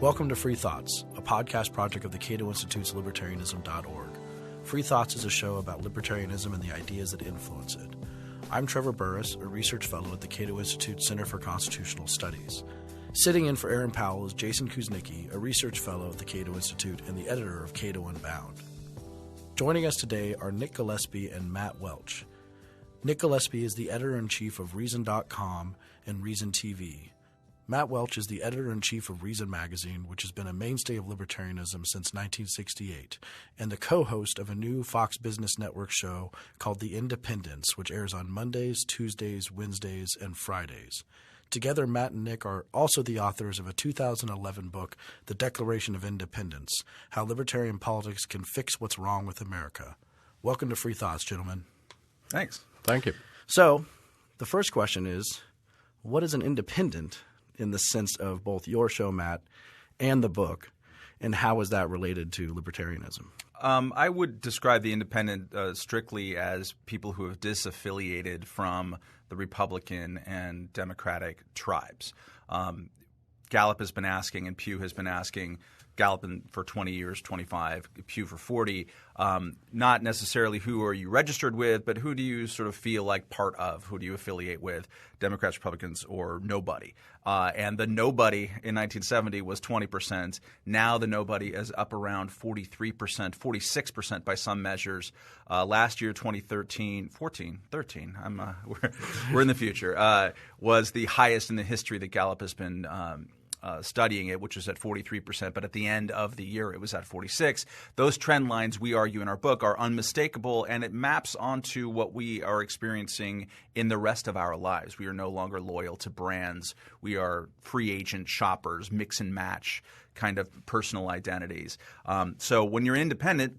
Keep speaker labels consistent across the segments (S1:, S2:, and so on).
S1: Welcome to Free Thoughts, a podcast project of the Cato Institute's libertarianism.org. Free Thoughts is a show about libertarianism and the ideas that influence it. I'm Trevor Burrus, a research fellow at the Cato Institute Center for Constitutional Studies. Sitting in for Aaron Powell is Jason Kuznicki, a research fellow at the Cato Institute and the editor of Cato Unbound. Joining us today are Nick Gillespie and Matt Welch. Nick Gillespie is the editor-in-chief of Reason.com and Reason TV. Matt Welch is the editor-in-chief of Reason magazine, which has been a mainstay of libertarianism since 1968, and the co-host of a new Fox Business Network show called The Independents, which airs on Mondays, Tuesdays, Wednesdays, and Fridays. Together, Matt and Nick are also the authors of a 2011 book, The Declaration of Independence, How Libertarian Politics Can Fix What's Wrong with America. Welcome to Free Thoughts, gentlemen.
S2: Thanks.
S3: Thank you.
S1: So, the first question is, what is an independent in the sense of both your show, Matt, and the book, and how is that related to libertarianism?
S2: I would describe the independent strictly as people who have disaffiliated from the Republican and Democratic tribes. Gallup has been asking and Pew has been asking, Gallup for 20 years, 25, Pew for 40, not necessarily who are you registered with, but who do you sort of feel like part of? Who do you affiliate with, Democrats, Republicans, or nobody? And the nobody in 1970 was 20%. Now the nobody is up around 43%, 46% by some measures. Last year, 2013, we're in the future, was the highest in the history that Gallup has been studying it, which was at 43%, but at the end of the year it was at 46%. Those trend lines, we argue in our book, are unmistakable, and it maps onto what we are experiencing in the rest of our lives. We are no longer loyal to brands. We are free agent shoppers, mix and match kind of personal identities. So when you're independent,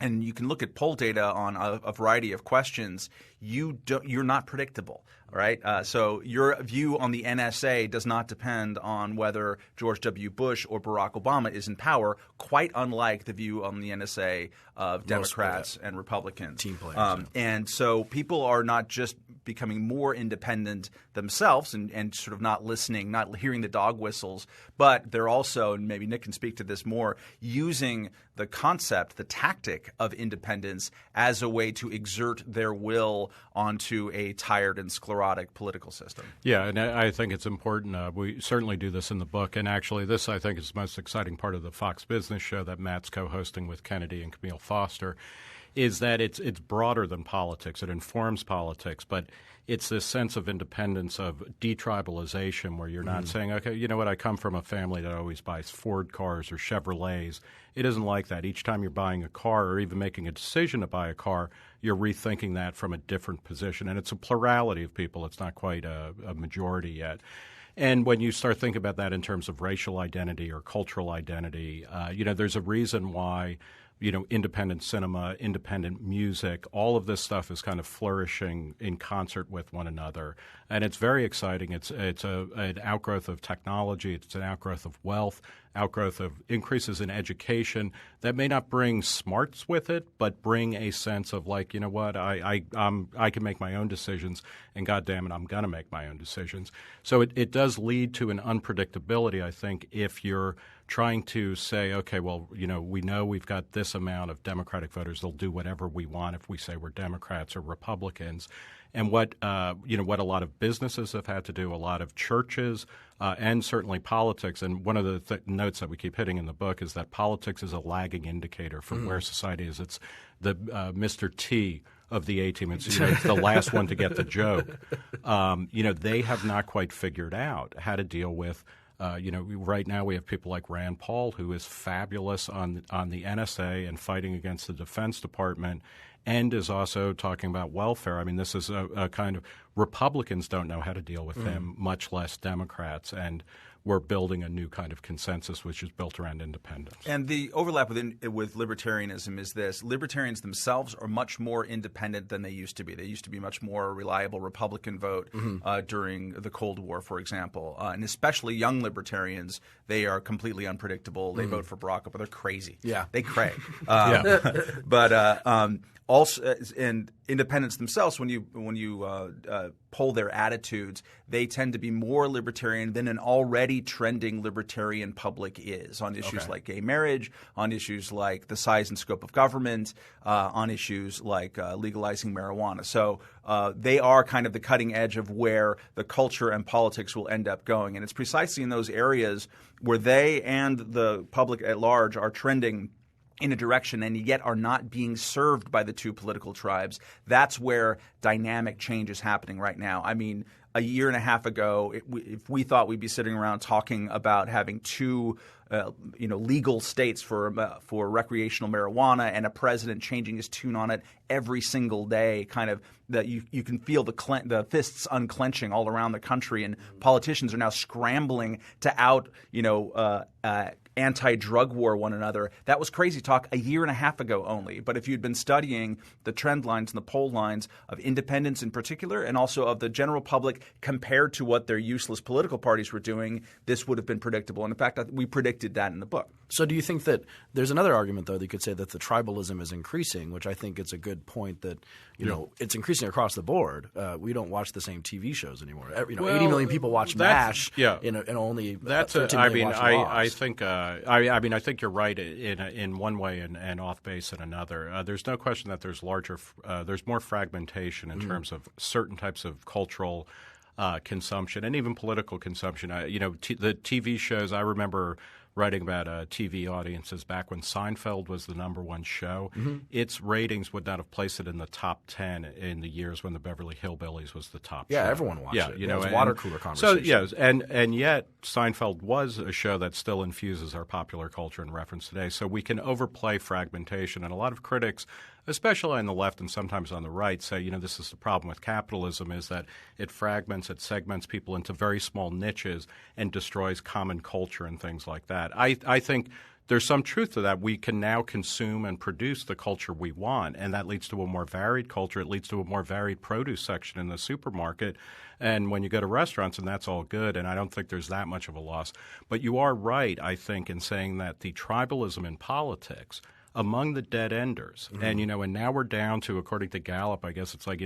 S2: and you can look at poll data on a variety of questions, you're not predictable, right? So your view on the NSA does not depend on whether George W. Bush or Barack Obama is in power, quite unlike the view on the NSA of Democrats and Republicans.
S1: Team players.
S2: And so people are not just becoming more independent themselves and sort of not listening, not hearing the dog whistles, but they're also, and maybe Nick can speak to this more, using the concept, the tactic of independence as a way to exert their will onto a tired and sclerotic political system.
S3: Yeah, and I think it's important. We certainly do this in the book, and actually this, I think, is the most exciting part of the Fox Business show that Matt's co-hosting with Kennedy and Camille Foster, is that it's broader than politics. It informs politics, but it's this sense of independence, of detribalization, where you're not saying, okay, you know what, I come from a family that always buys Ford cars or Chevrolets. It isn't like that. Each time you're buying a car or even making a decision to buy a car, you're rethinking that from a different position. And it's a plurality of people. It's not quite a majority yet. And when you start thinking about that in terms of racial identity or cultural identity, there's a reason why independent cinema, independent music, all of this stuff is kind of flourishing in concert with one another. And it's very exciting. It's an outgrowth of technology. It's an outgrowth of wealth, outgrowth of increases in education that may not bring smarts with it, but bring a sense of like, you know what, I can make my own decisions, and God damn it, I'm going to make my own decisions. So it does lead to an unpredictability, I think, if you're trying to say, okay, well, we know we've got this amount of Democratic voters. They'll do whatever we want if we say we're Democrats or Republicans. And what a lot of businesses have had to do, a lot of churches, and certainly politics. And one of the notes that we keep hitting in the book is that politics is a lagging indicator for where society is. It's the Mr. T of the A-team. It's the last one to get the joke. They have not quite figured out how to deal with. Right now we have people like Rand Paul, who is fabulous on the NSA and fighting against the Defense Department, and is also talking about welfare. I mean, this is a kind of – Republicans don't know how to deal with him, much less Democrats. And we're building a new kind of consensus which is built around independence.
S2: And the overlap with libertarianism is this. Libertarians themselves are much more independent than they used to be. They used to be much more a reliable Republican vote during the Cold War, for example. And especially young libertarians, they are completely unpredictable. They vote for Barack Obama. They're crazy.
S1: Yeah.
S2: They cray. But also, and independents themselves, when you poll their attitudes, they tend to be more libertarian than an already steady trending libertarian public is on issues like gay marriage, on issues like the size and scope of government, on issues like legalizing marijuana. So they are kind of the cutting edge of where the culture and politics will end up going. And it's precisely in those areas where they and the public at large are trending in a direction and yet are not being served by the two political tribes. That's where dynamic change is happening right now. I mean, a year and a half ago, if we thought we'd be sitting around talking about having two legal states for recreational marijuana and a president changing his tune on it every single day, kind of that you can feel the fists unclenching all around the country, and politicians are now scrambling to out anti-drug war one another. That was crazy talk a year and a half ago only. But if you'd been studying the trend lines and the poll lines of independents in particular, and also of the general public compared to what their useless political parties were doing, this would have been predictable. And in fact, we predicted that in the book.
S1: So do you think that there's another argument, though, that you could say that the tribalism is increasing, which I think it's a good point that, it's increasing across the board. We don't watch the same TV shows anymore. 80 million people watch MASH and only 13 million watch Laws.
S3: I think you're right in one way and off base in another. There's no question that there's more fragmentation in terms of certain types of cultural consumption and even political consumption. The TV shows, I remember writing about TV audiences back when Seinfeld was the number one show. Its ratings would not have placed it in the top 10 in the years when the Beverly Hillbillies was the top show.
S1: Yeah, everyone watched it.
S3: It
S1: was water cooler conversation.
S3: So, yes, and yet Seinfeld was a show that still infuses our popular culture and reference today. So we can overplay fragmentation, and a lot of critics, especially on the left and sometimes on the right, say, this is the problem with capitalism, is that it fragments, it segments people into very small niches and destroys common culture and things like that. I think there's some truth to that. We can now consume and produce the culture we want, and that leads to a more varied culture. It leads to a more varied produce section in the supermarket. And when you go to restaurants, and that's all good, and I don't think there's that much of a loss. But you are right, I think, in saying that the tribalism in politics – among the dead enders. And, and now we're down to, according to Gallup, I guess it's like,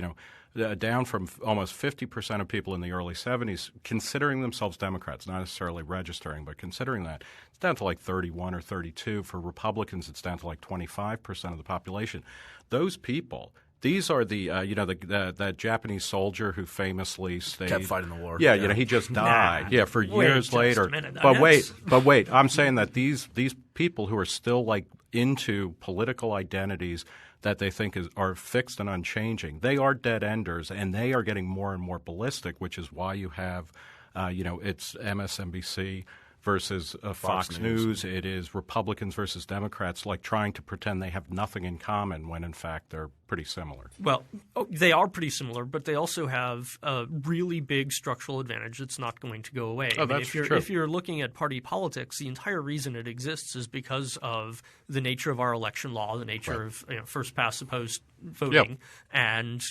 S3: down from almost 50% of people in the early 70s considering themselves Democrats, not necessarily registering, but considering that. It's down to like 31 or 32. For Republicans, it's down to like 25% of the population. Those people, these are that Japanese soldier who famously kept
S1: fighting the war.
S3: Yeah, he just died. For years later. But wait, I'm saying that these people who are still like into political identities that they think are fixed and unchanging, they are dead enders, and they are getting more and more ballistic, which is why you have, it's MSNBC versus Fox News. It is Republicans versus Democrats, like trying to pretend they have nothing in common when, in fact, they're pretty similar.
S4: Well, they are pretty similar, but they also have a really big structural advantage that's not going to go away.
S3: That's true.
S4: If you're looking at party politics, the entire reason it exists is because of the nature of our election law, the nature of first past, opposed voting, and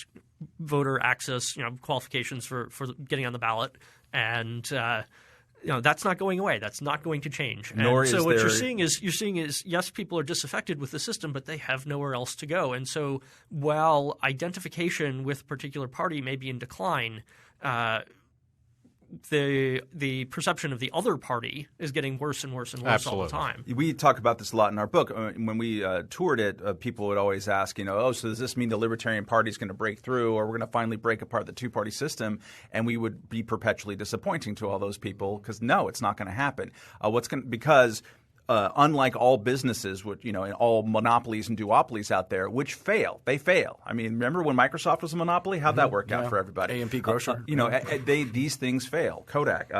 S4: voter access, qualifications for getting on the ballot, and that's not going away. That's not going to change. What you're seeing is yes, people are disaffected with the system, but they have nowhere else to go. And so while identification with a particular party may be in decline, the perception of the other party is getting worse and worse and worse all the time.
S2: We talk about this a lot in our book. When we toured it, people would always ask, so does this mean the Libertarian Party is going to break through, or we're going to finally break apart the two-party system? And we would be perpetually disappointing to all those people because, no, it's not going to happen. Because unlike all businesses, and all monopolies and duopolies out there, which fail, they fail. I mean, remember when Microsoft was a monopoly? How'd that work out for everybody?
S1: A&P Grocer.
S2: These things fail. Kodak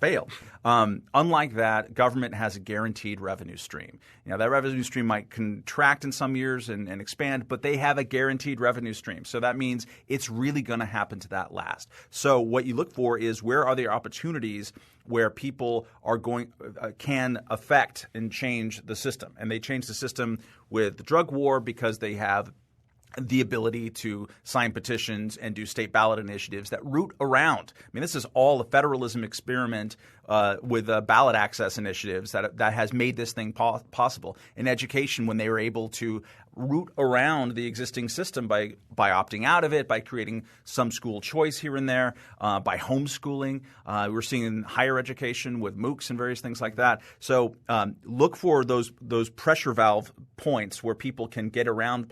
S2: failed. Unlike that, government has a guaranteed revenue stream. That revenue stream might contract in some years and expand, but they have a guaranteed revenue stream. So that means it's really going to happen to that last. So what you look for is where are there opportunities where people are can affect and change the system. And they change the system with the drug war because they have the ability to sign petitions and do state ballot initiatives that root around. I mean, this is all a federalism experiment with ballot access initiatives that has made this thing possible. In education, when they were able to route around the existing system by opting out of it, by creating some school choice here and there, by homeschooling. We're seeing in higher education with MOOCs and various things like that. So look for those pressure valve points where people can get around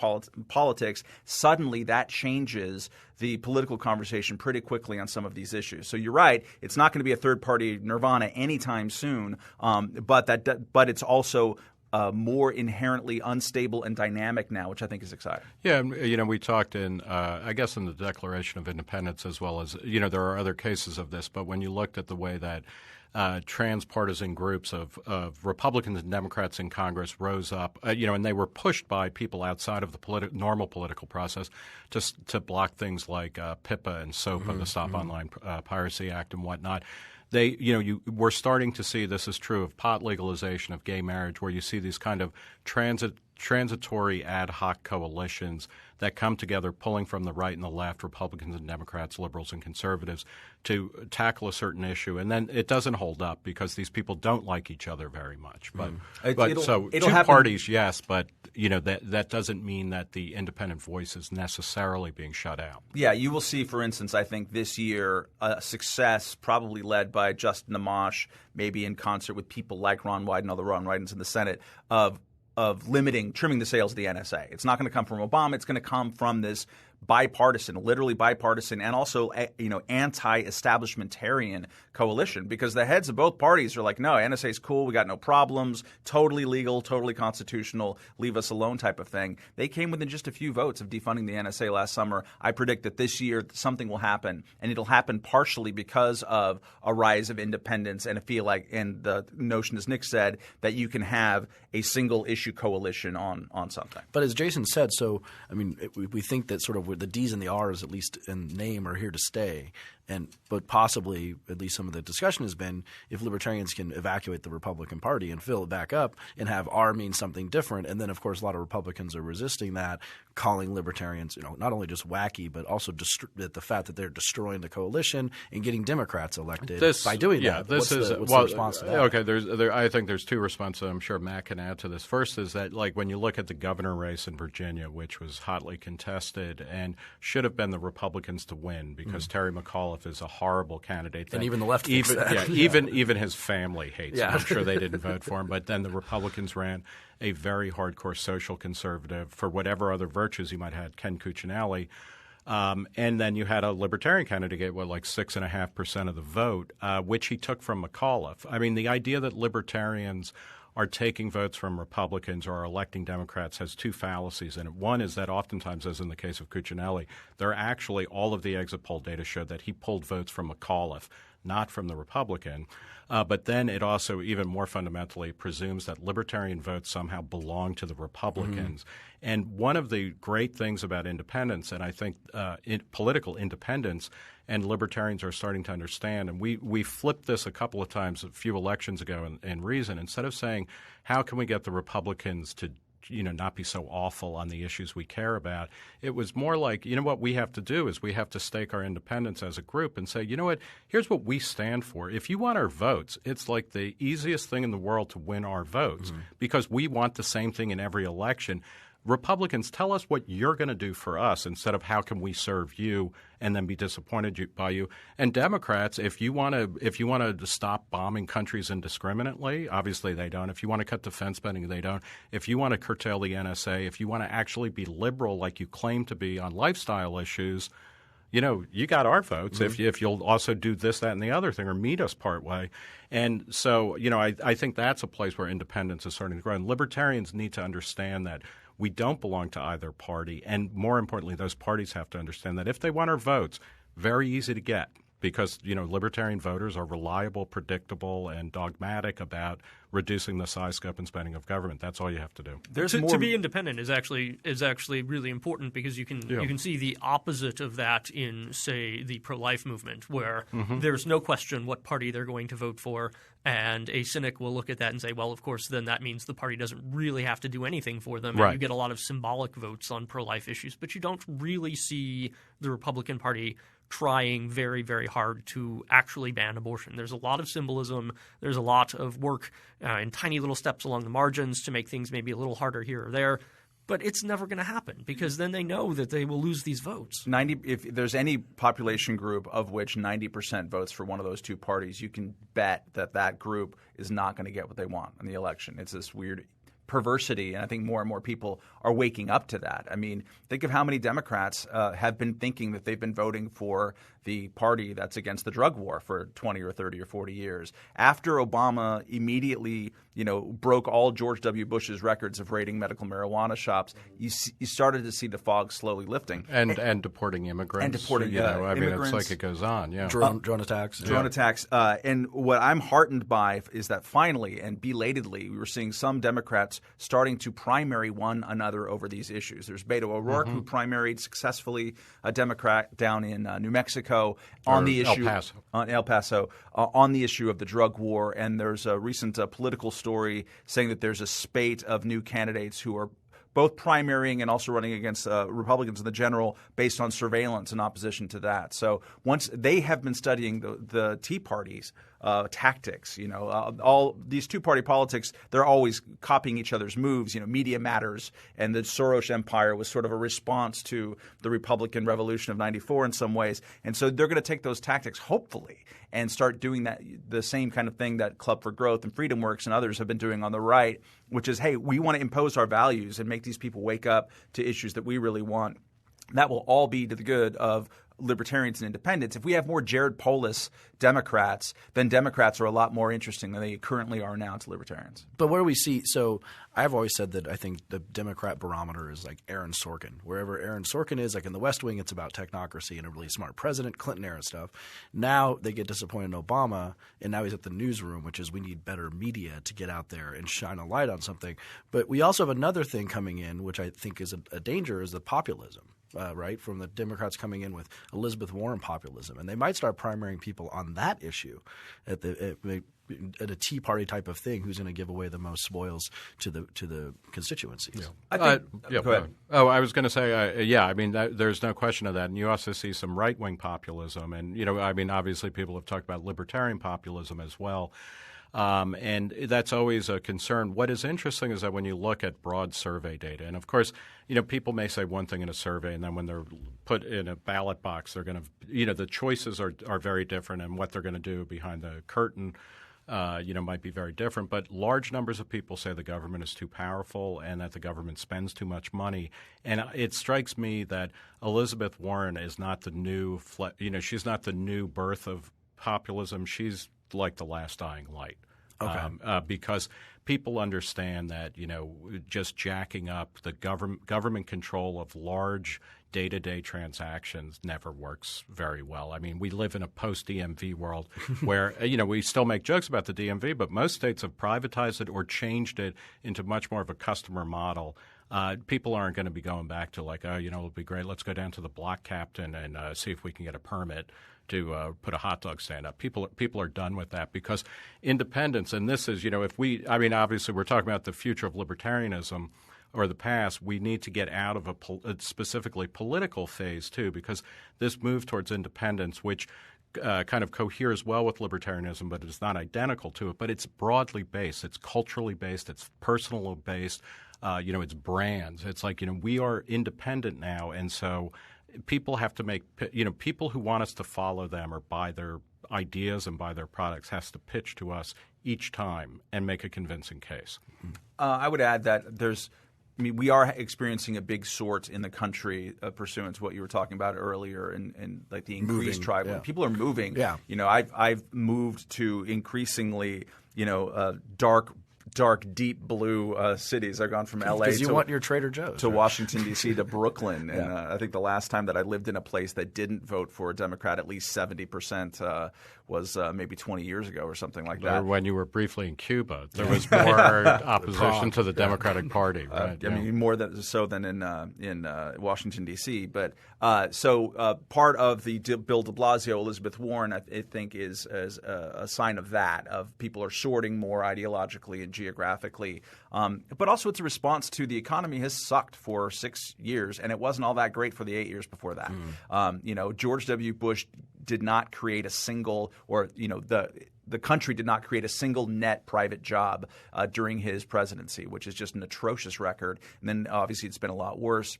S2: politics. Suddenly that changes the political conversation pretty quickly on some of these issues. So you're right; it's not going to be a third-party nirvana anytime soon, but it's also more inherently unstable and dynamic now, which I think is exciting.
S3: Yeah, we talked in I guess in the Declaration of Independence as well as there are other cases of this, but when you looked at the way that transpartisan groups of Republicans and Democrats in Congress rose up, and they were pushed by people outside of the normal political process to block things like PIPA and SOPA, the Stop Online Piracy Act and whatnot. We're starting to see, this is true of pot legalization, of gay marriage, where you see these kind of transitory ad hoc coalitions that come together pulling from the right and the left, Republicans and Democrats, liberals and conservatives, to tackle a certain issue. And then it doesn't hold up because these people don't like each other very much. But two parties, yes, but that doesn't mean that the independent voice is necessarily being shut out.
S2: Yeah, you will see, for instance, I think this year a success probably led by Justin Amash, maybe in concert with people like Ron Wyden, although Ron Wyden's in the Senate, of trimming the sails of the NSA. It's not going to come from Obama. It's going to come from this literally bipartisan, and also anti-establishmentarian coalition, because the heads of both parties are like, no, NSA is cool, we got no problems, totally legal, totally constitutional, leave us alone type of thing. They came within just a few votes of defunding the NSA last summer. I predict that this year something will happen, and it'll happen partially because of a rise of independence and and the notion, as Nick said, that you can have a single issue coalition on something.
S1: But as Jason said, we think that sort of the D's and the R's, at least in name, are here to stay. But possibly, at least some of the discussion has been, if libertarians can evacuate the Republican Party and fill it back up and have R mean something different, and then of course a lot of Republicans are resisting that, calling libertarians not only just wacky but also the fact that they're destroying the coalition and getting Democrats elected by doing that.
S3: What's the response to that? Okay, I think there's two responses. I'm sure Matt can add to this. First is that when you look at the governor race in Virginia, which was hotly contested and should have been the Republicans to win because Terry McAuliffe is a horrible candidate.
S1: And even the left thinks that.
S3: Even his family hates him. I'm sure they didn't vote for him. But then the Republicans ran a very hardcore social conservative for whatever other virtues he might have had, Ken Cuccinelli. And then you had a libertarian candidate get 6.5% of the vote, which he took from McAuliffe. I mean, the idea that libertarians are taking votes from Republicans or are electing Democrats has two fallacies in it. One is that oftentimes, as in the case of Cuccinelli, all of the exit poll data showed that he pulled votes from McAuliffe, not from the Republican. But then it also, even more fundamentally, presumes that libertarian votes somehow belong to the Republicans. And one of the great things about independence, and I think political independence, and libertarians are starting to understand, and we flipped this a couple of times a few elections ago in Reason. Instead of saying, how can we get the Republicans to not be so awful on the issues we care about, it was more like, what we have to do is we have to stake our independence as a group and say, here's what we stand for. If you want our votes, it's like the easiest thing in the world to win our votes because we want the same thing in every election. Republicans, tell us what you're going to do for us instead of how can we serve you and then be disappointed by you. And Democrats, if you want to stop bombing countries indiscriminately, obviously they don't. If you want to cut defense spending, they don't. If you want to curtail the NSA, if you want to actually be liberal like you claim to be on lifestyle issues, you got our votes if you'll also do this, that, and the other thing or meet us partway. And so, I think that's a place where independence is starting to grow. And libertarians need to understand that we don't belong to either party. And more importantly, those parties have to understand that if they want our votes, very easy to get because, libertarian voters are reliable, predictable, and dogmatic about reducing the size, scope, and spending of government. That's all you have to do.
S4: To be independent is actually really important because you can see the opposite of that in, say, the pro-life movement, where there's no question what party they're going to vote for, and a cynic will look at that and say, well, of course, then that means the party doesn't really have to do anything for them, and you get a lot of symbolic votes on pro-life issues, but you don't really see the Republican Party trying very, very hard to actually ban abortion. There's a lot of symbolism. There's a lot of work in tiny little steps along the margins to make things maybe a little harder here or there. But it's never going to happen because then they know that they will lose these votes.
S2: If there's any population group of which 90% votes for one of those two parties, you can bet that group is not going to get what they want in the election. It's this weird perversity, and I think more and more people are waking up to that. I mean, think of how many Democrats have been thinking that they've been voting for the party that's against the drug war for 20 or 30 or 40 years. After Obama immediately, broke all George W. Bush's records of raiding medical marijuana shops, you started to see the fog slowly lifting.
S3: And deporting immigrants.
S2: And deporting
S3: immigrants. It's like it goes on, yeah.
S1: Drone attacks.
S2: Drone attacks. And what I'm heartened by is that finally and belatedly, we were seeing some Democrats starting to primary one another over these issues. There's Beto O'Rourke, who primaried successfully a Democrat down in New Mexico on the issue El Paso on the issue of the drug war. And there's a recent political story saying that there's a spate of new candidates who are both primarying and also running against Republicans in the general based on surveillance in opposition to that. So once they have been studying the Tea Party's tactics, all these two-party politics, they're always copying each other's moves. Media Matters and the Soros empire was sort of a response to the Republican Revolution of '94 in some ways. And so they're going to take those tactics, hopefully, and start doing the same kind of thing that Club for Growth and Freedom Works and others have been doing on the right, which is, hey, we want to impose our values and make these people wake up to issues that we really want. That will all be to the good of libertarians and independents. If we have more Jared Polis Democrats, then Democrats are a lot more interesting than they currently are now to libertarians.
S1: But where we see – so I've always said that I think the Democrat barometer is like Aaron Sorkin. Wherever Aaron Sorkin is, like in the West Wing, it's about technocracy and a really smart president, Clinton-era stuff. Now they get disappointed in Obama, and now he's at the newsroom, which is we need better media to get out there and shine a light on something. But we also have another thing coming in, which I think is a danger, is the populism. Right, from the Democrats coming in with Elizabeth Warren populism, and they might start primarying people on that issue at a Tea Party type of thing. Who's going to give away the most spoils to the constituencies?
S3: Yeah.
S2: Go ahead.
S3: Oh, I was going to say, there's no question of that, and you also see some right wing populism, and obviously people have talked about libertarian populism as well. And that's always a concern. What is interesting is that when you look at broad survey data, and of course, people may say one thing in a survey, and then when they're put in a ballot box, they're going to, the choices are very different, and what they're going to do behind the curtain, might be very different. But large numbers of people say the government is too powerful and that the government spends too much money. And it strikes me that Elizabeth Warren is not the new, she's not the new birth of populism. She's like the last dying light. Okay. Because people understand that, just jacking up the government control of large day-to-day transactions never works very well. I mean, we live in a post-DMV world where, we still make jokes about the DMV, but most states have privatized it or changed it into much more of a customer model. People aren't going to be going back to it'll be great. Let's go down to the block captain and see if we can get a permit to put a hot dog stand up. People are done with that because independence, and this is, obviously we're talking about the future of libertarianism or the past. We need to get out of a specifically political phase too, because this move towards independence, which kind of coheres well with libertarianism, but it's not identical to it, but it's broadly based. It's culturally based. It's personally based. It's brands. It's like, we are independent now, and so people have to make people who want us to follow them or buy their ideas and buy their products has to pitch to us each time and make a convincing case.
S2: I would add that we are experiencing a big sort in the country pursuant to what you were talking about earlier and like the increased tribal. Yeah. People are moving.
S1: Yeah.
S2: I've moved to increasingly dark, deep blue cities. I've gone from L.A.
S1: because you want your Trader Joe's
S2: to Washington, D.C. to Brooklyn. And I think the last time that I lived in a place that didn't vote for a Democrat, at least 70%, was maybe 20 years ago or something like that.
S3: Or when you were briefly in Cuba, there was more opposition to the Democratic Party. Right?
S2: More so than in Washington, D.C. But part of the Bill de Blasio, Elizabeth Warren, I think is a sign of that, of people are sorting more ideologically and geographically. But also it's a response to the economy has sucked for 6 years, and it wasn't all that great for the 8 years before that. George W. Bush did not create a single the country did not create a single net private job during his presidency, which is just an atrocious record. And then obviously it's been a lot worse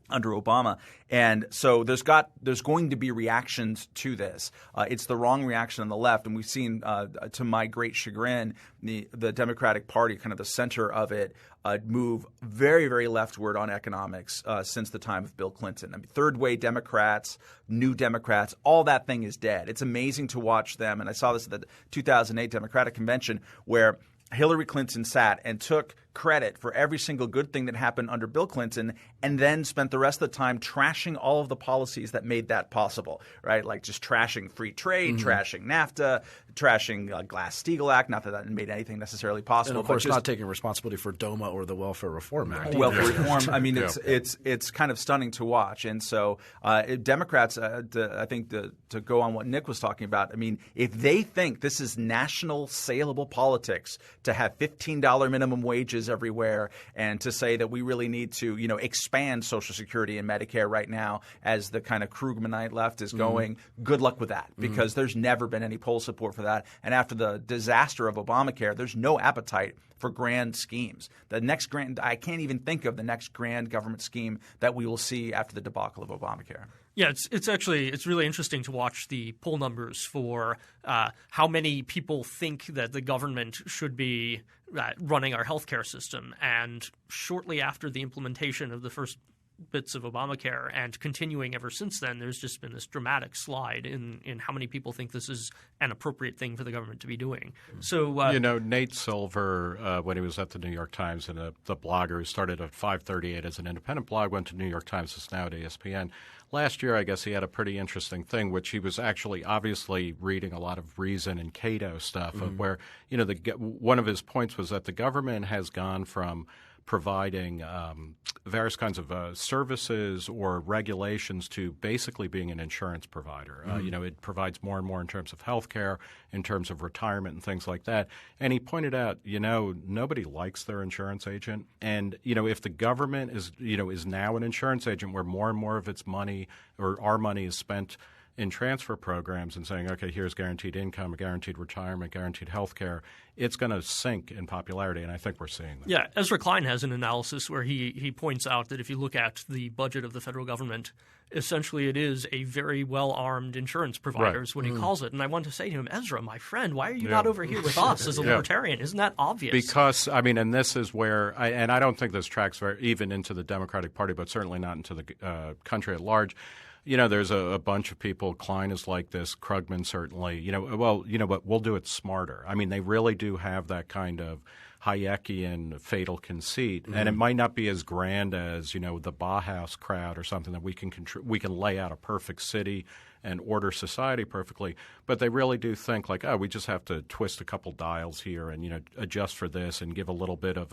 S2: under Obama. And so there's going to be reactions to this. It's the wrong reaction on the left. And we've seen, to my great chagrin, the Democratic Party, kind of the center of it, move very, very leftward on economics since the time of Bill Clinton. I mean, third-way Democrats, new Democrats, all that thing is dead. It's amazing to watch them. And I saw this at the 2008 Democratic Convention where Hillary Clinton sat and took credit for every single good thing that happened under Bill Clinton and then spent the rest of the time trashing all of the policies that made that possible, right? Like just trashing free trade, trashing NAFTA, trashing Glass-Steagall Act, not that that made anything necessarily possible.
S1: And of course not taking responsibility for DOMA or the Welfare Reform Act.
S2: Welfare Reform, I mean, it's kind of stunning to watch. And so Democrats, I think to go on what Nick was talking about, I mean, if they think this is national saleable politics to have $15 minimum wages everywhere and to say that we really need to, expand Social Security and Medicare right now as the kind of Krugmanite left is going, good luck with that because there's never been any poll support for that. And after the disaster of Obamacare, there's no appetite for grand schemes. I can't even think of the next grand government scheme that we will see after the debacle of Obamacare.
S4: Yeah, it's really interesting to watch the poll numbers for how many people think that the government should be running our healthcare system. And shortly after the implementation of the first bits of Obamacare and continuing ever since then, there's just been this dramatic slide in how many people think this is an appropriate thing for the government to be doing. So
S3: Nate Silver, when he was at the New York Times and the blogger who started at 538 as an independent blog, went to New York Times, is now at ESPN. Last year, I guess he had a pretty interesting thing, which he was actually obviously reading a lot of Reason and Cato stuff, of where one of his points was that the government has gone from providing various kinds of services or regulations to basically being an insurance provider. It provides more and more in terms of health care, in terms of retirement and things like that. And he pointed out, nobody likes their insurance agent. And, if the government is now an insurance agent where more and more of its money or our money is spent in transfer programs and saying, okay, here's guaranteed income, guaranteed retirement, guaranteed health care, it's going to sink in popularity, and I think we're seeing that.
S4: Yeah, Ezra Klein has an analysis where he points out that if you look at the budget of the federal government, essentially it is a very well-armed insurance provider is what he calls it. And I want to say to him, Ezra, my friend, why are you not over here with us as a libertarian? Isn't that obvious?
S3: Because, and this is where – and I don't think this tracks even into the Democratic Party, but certainly not into the country at large. There's a bunch of people. Klein is like this. Krugman certainly. But we'll do it smarter. I mean, they really do have that kind of Hayekian fatal conceit, and it might not be as grand as the Bauhaus crowd or something that we can lay out a perfect city and order society perfectly. But they really do think like, we just have to twist a couple dials here and adjust for this and give a little bit of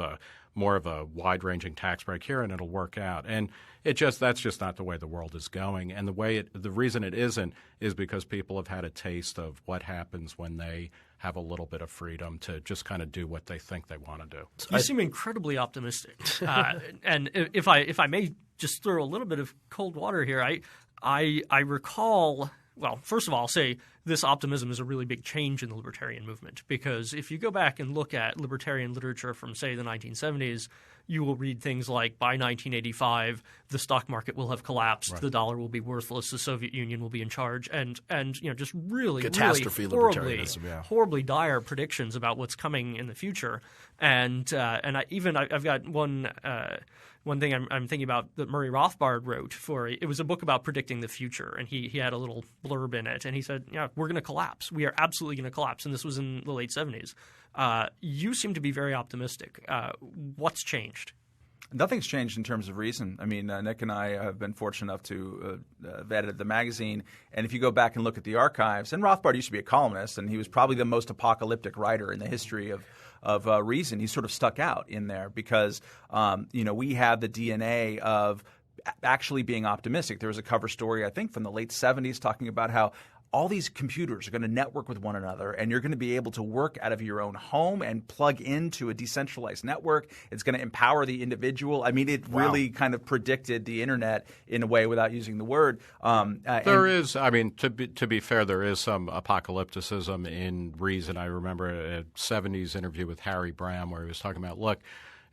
S3: more of a wide-ranging tax break here, and it'll work out. And that's just not the way the world is going. And the reason it isn't is because people have had a taste of what happens when they have a little bit of freedom to just kind of do what they think they want to do.
S4: You seem incredibly optimistic. And if I may just throw a little bit of cold water here, I recall – well, first of all, I'll say this optimism is a really big change in the libertarian movement because if you go back and look at libertarian literature from, say, the 1970s, you will read things like by 1985, the stock market will have collapsed, the dollar will be worthless, the Soviet Union will be in charge, and just really,
S1: catastrophe
S4: horribly dire predictions about what's coming in the future. And I've got one thing I'm thinking about that Murray Rothbard wrote it was a book about predicting the future, and he had a little blurb in it, and he said, we're going to collapse. We are absolutely going to collapse, and this was in the late 70s. You seem to be very optimistic. What's changed?
S2: Nothing's changed in terms of reason. I mean, Nick and I have been fortunate enough to have edited the magazine, and if you go back and look at the archives, and Rothbard used to be a columnist, and he was probably the most apocalyptic writer in the history of reason. He sort of stuck out in there because, we have the DNA of actually being optimistic. There was a cover story, I think, from the late 70s talking about how all these computers are going to network with one another, and you're going to be able to work out of your own home and plug into a decentralized network. It's going to empower the individual. I mean, it really kind of predicted the internet in a way without using the word.
S3: There is, I mean, to be fair, there is some apocalypticism in reason. I remember a 70s interview with Harry Browne where he was talking about, look,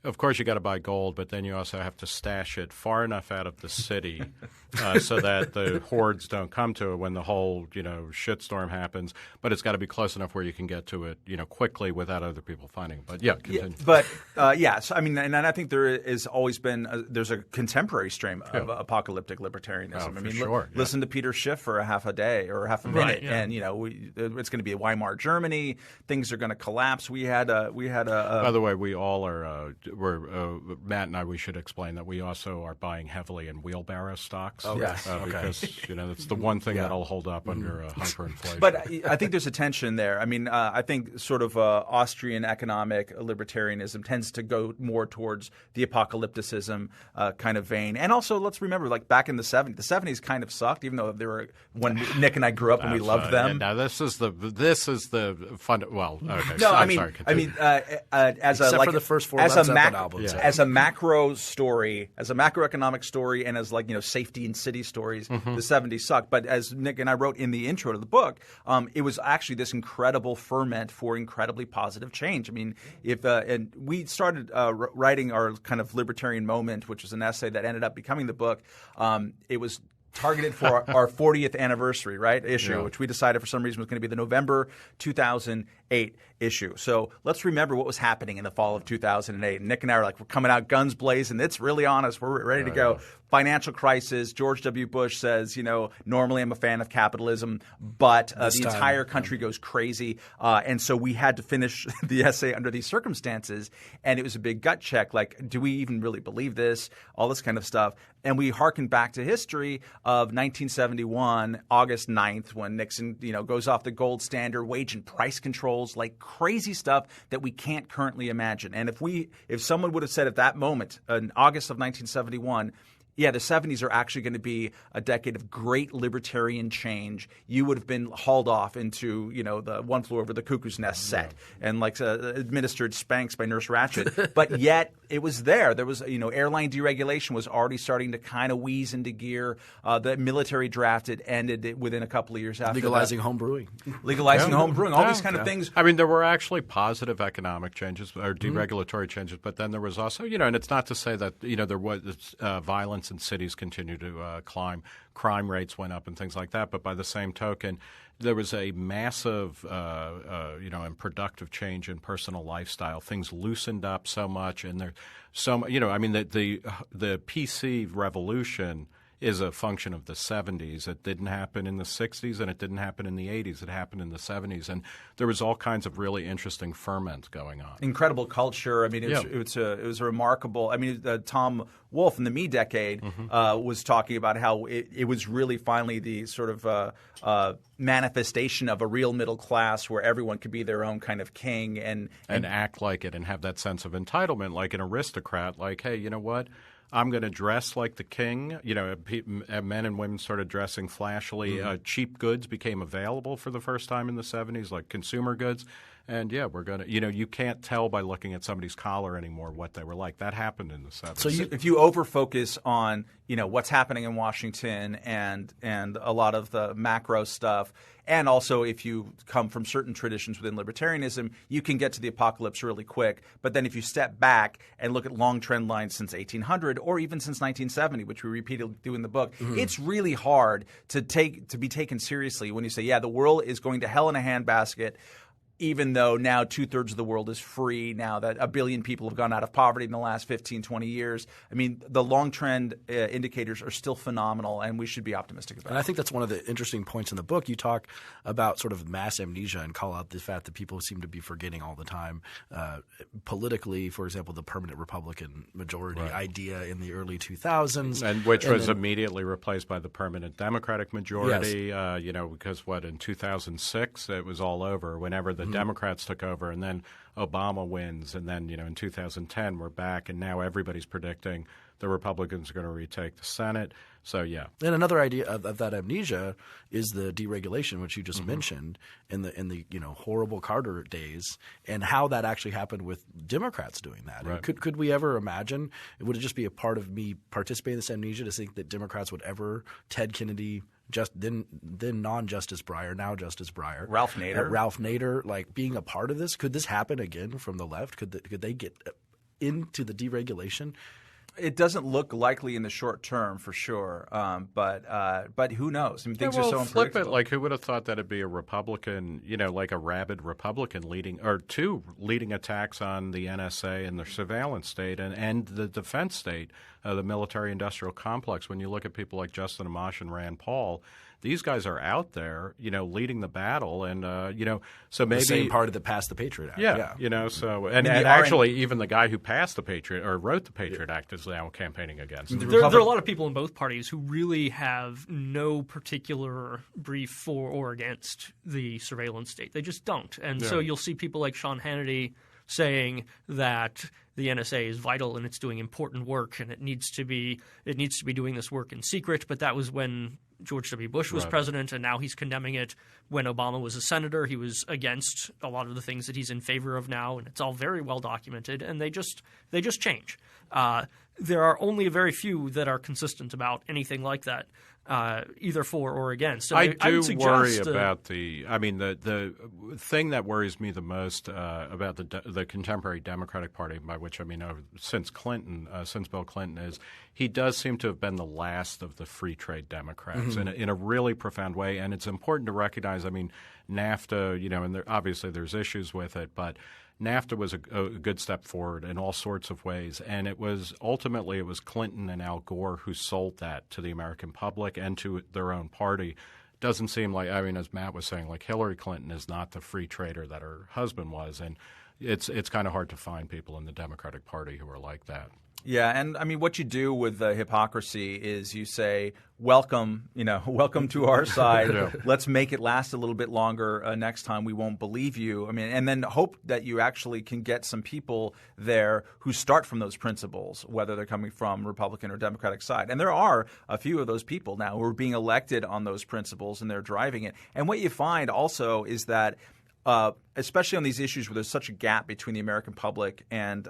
S3: of course you got to buy gold, but then you also have to stash it far enough out of the city so that the hordes don't come to it when the whole, shitstorm happens. But it's got to be close enough where you can get to it, quickly without other people finding it. But continue.
S2: So I mean, and I think there has always been there's a contemporary strain of apocalyptic libertarianism. I mean, listen to Peter Schiff for a half a day or half a minute, and it's going to be a Weimar Germany. Things are going to collapse. By
S3: the way, we all are. Matt and I, we should explain that we also are buying heavily in wheelbarrow stocks.
S2: Oh, yes.
S3: Because it's the one thing that'll hold up under hyperinflation.
S2: But I think there's a tension there. I mean, I think sort of Austrian economic libertarianism tends to go more towards the apocalypticism kind of vein. And also, let's remember, like back in the 70s kind of sucked, even though they were when Nick and I grew up and we loved them.
S3: Now this is the fun. Well, okay.
S2: No,
S3: sorry,
S1: except for the first 4 albums.
S2: As a macro story, as a macroeconomic story, and as safety and city stories, the 70s sucked. But as Nick and I wrote in the intro to the book, it was actually this incredible ferment for incredibly positive change. I mean, and we started writing our kind of libertarian moment, which was an essay that ended up becoming the book. It was targeted for our 40th anniversary, issue, which we decided for some reason was going to be the November 2008 issue. So let's remember what was happening in the fall of 2008. Nick and I are like, we're coming out guns blazing. It's really on us. We're ready to go. Financial crisis. George W. Bush says, normally I'm a fan of capitalism, but the entire country goes crazy. And so we had to finish the essay under these circumstances. And it was a big gut check. Like, do we even really believe this? All this kind of stuff. And we hearkened back to history of 1971, August 9th, when Nixon, goes off the gold standard, wage and price controls, like crazy stuff that we can't currently imagine. And if someone would have said at that moment, in August of 1971, the 70s are actually going to be a decade of great libertarian change, you would have been hauled off into, the One Flew Over the Cuckoo's Nest set and administered spanks by Nurse Ratched. But yet it was there. There was, airline deregulation was already starting to kind of wheeze into gear. The military draft ended within a couple of years after
S1: legalizing home brewing.
S2: Legalizing home brewing, all these kind of things.
S3: I mean, there were actually positive economic changes or deregulatory changes, but then there was also, and it's not to say that, there was violence in cities continue to climb. Crime rates went up and things like that. But by the same token, there was a massive, and productive change in personal lifestyle. Things loosened up so much, and there's so the PC revolution is a function of the 70s. It didn't happen in the 60s, and it didn't happen in the 80s. It happened in the 70s, and there was all kinds of really interesting ferment going on.
S2: Incredible culture. I mean, it was a remarkable. I mean, Tom Wolfe in the Me Decade was talking about how it was really finally the sort of manifestation of a real middle class where everyone could be their own kind of king and
S3: act like it and have that sense of entitlement, like an aristocrat. Like, hey, you know what? I'm going to dress like the king. Men and women started dressing flashily. Cheap goods became available for the first time in the 70s, like consumer goods. And we're going to, you can't tell by looking at somebody's collar anymore what they were like. That happened in the 70s.
S2: So if you over-focus on, what's happening in Washington and a lot of the macro stuff, and also if you come from certain traditions within libertarianism, you can get to the apocalypse really quick. But then if you step back and look at long trend lines since 1800 or even since 1970, which we repeatedly do in the book, it's really hard to be taken seriously when you say, the world is going to hell in a handbasket, even though now 2/3 of the world is free, now that 1 billion people have gone out of poverty in the last 15, 20 years. I mean, the long trend indicators are still phenomenal, and we should be optimistic about it.
S1: And I think that's one of the interesting points in the book. You talk about sort of mass amnesia and call out the fact that people seem to be forgetting all the time. Politically, for example, the permanent Republican majority idea in the early 2000s.
S3: And which was immediately replaced by the permanent Democratic majority, because in 2006 it was all over whenever the Democrats took over, and then Obama wins, and then in 2010 we're back, and now everybody's predicting the Republicans are going to retake the Senate. So, yeah.
S1: And another idea of that amnesia is the deregulation, which you just mentioned in the horrible Carter days, and how that actually happened with Democrats doing that.
S3: Right.
S1: Could we ever imagine? Would it just be a part of me participating in this amnesia to think that Democrats would ever Ted Kennedy, then non-Justice Breyer, now Justice Breyer,
S2: Ralph Nader,
S1: like being a part of this? Could this happen again from the left? Could they get into the deregulation?
S2: It doesn't look likely in the short term, for sure, but who knows? I mean, things are so
S3: flip it.
S2: unpredictable.
S3: Like, who would have thought that it'd be a Republican, like a rabid Republican leading attacks on the NSA and the surveillance state and the defense state, the military-industrial complex. When you look at people like Justin Amash and Rand Paul, these guys are out there, leading the battle, and so maybe
S1: the same party that passed the Patriot Act.
S3: Yeah. So and actually, even the guy who passed the Patriot or wrote the Patriot Act is now campaigning against it.
S4: There are a lot of people in both parties who really have no particular brief for or against the surveillance state. They just don't, and so you'll see people like Sean Hannity saying that the NSA is vital and it's doing important work and it needs to be doing this work in secret. But that was when George W. Bush was president, and now he's condemning it. When Obama was a senator, he was against a lot of the things that he's in favor of now, and it's all very well documented. And they just change. There are only a very few that are consistent about anything like that, either for or against. And
S3: I do worry
S4: suggest,
S3: about the thing that worries me the most about the contemporary Democratic Party, by which I mean since Bill Clinton, is he does seem to have been the last of the free trade Democrats in a really profound way. And it's important to recognize, I mean, NAFTA, and obviously there's issues with it, but NAFTA was a good step forward in all sorts of ways, and it was Clinton and Al Gore who sold that to the American public and to their own party. Doesn't seem like, I mean, as Matt was saying, like Hillary Clinton is not the free trader that her husband was, and it's kind of hard to find people in the Democratic Party who are like that.
S2: Yeah, and I mean, what you do with the hypocrisy is you say, welcome to our side. Let's make it last a little bit longer. Next time we won't believe you. I mean, and then hope that you actually can get some people there who start from those principles, whether they're coming from Republican or Democratic side. And there are a few of those people now who are being elected on those principles, and they're driving it. And what you find also is that especially on these issues where there's such a gap between the American public and